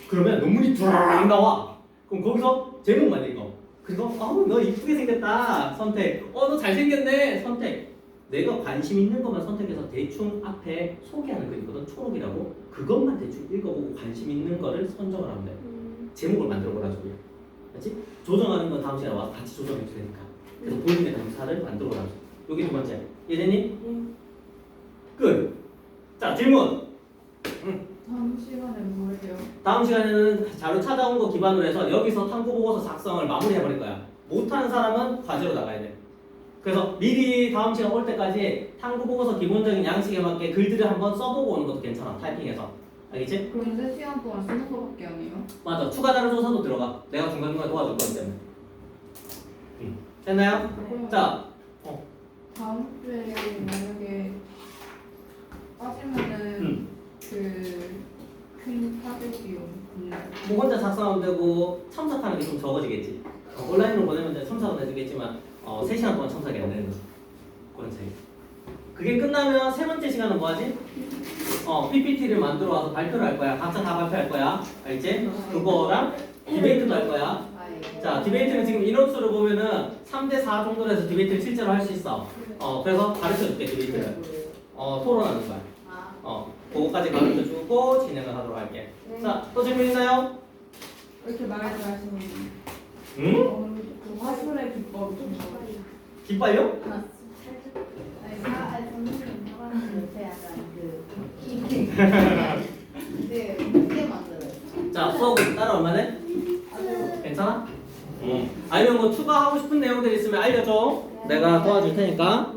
그러면 논문이 쫙 나와. 그럼 거기서 제목만 읽어. 그리고 너 이쁘게 생겼다. 선택. 너 잘생겼네. 선택. 내가 관심 있는 것만 선택해서 대충 앞에 소개하는 거 있거든. 초록이라고. 그것만 대충 읽어보고 관심 있는 거를 선정을 하면 돼. 제목을 만들어보라 소리야. 그렇지? 조정하는 건 다음 시간에 와서 같이 조정해 주니까. 그래서 본인의 감사를 만들어보라. 여기 두 번째. 이해됐니? 끝. 자, 질문. 다음 시간에 뭐 해요? 다음 시간에는 자료 찾아온 거 기반으로 해서 여기서 탐구 보고서 작성을 마무리해 버릴 거야. 못하는 사람은 과제로 나가야 돼. 그래서 미리 다음 시간 올 때까지 탐구 보고서 기본적인 양식에 맞게 글들을 한번 써보고 오는 것도 괜찮아. 타이핑해서. 알겠지? 그럼 3시간 동안 쓰는 거밖에 안 해요? 맞아. 추가 자료 조사도 들어가. 내가 중간중간 도와줄 거기 때문에. 됐나요? 자, 다음 주에 만약에 빠지면은 큰 파괴 비용 있나요? 뭐 혼자 작성하면 되고 첨삭하는 게 좀 적어지겠지. 온라인으로 보내면 이제 첨삭은 해주겠지만 3시간 동안 첨삭이 안 되는 거지. 그런 차이. 그게 끝나면 세 번째 시간은 뭐 하지? PPT를 만들어 와서 발표를 할 거야. 각자 다 발표할 거야. 알지? 그거랑 디베이트도 할 거야. 자, 디베이트는 지금 인원수를 보면은 3대4 정도로 해서 디베이트를 실제로 할 수 있어. 그래서 가르쳐 줄게, 디베이트를. 토론하는 거야. 그거까지 가르쳐 주고 진행을 하도록 할게. 자, 또 질문 있나요? 왜 이렇게 말을 잘하시는 응? 그 화술의 비법 좀 깃발요? 선생님 사과는 옆에 약간 네, 크게 만들어요. 자, 수업 따라 얼마네? 괜찮아? 아니면 뭐 추가하고 싶은 내용들 있으면 알려줘. 내가 도와줄 테니까.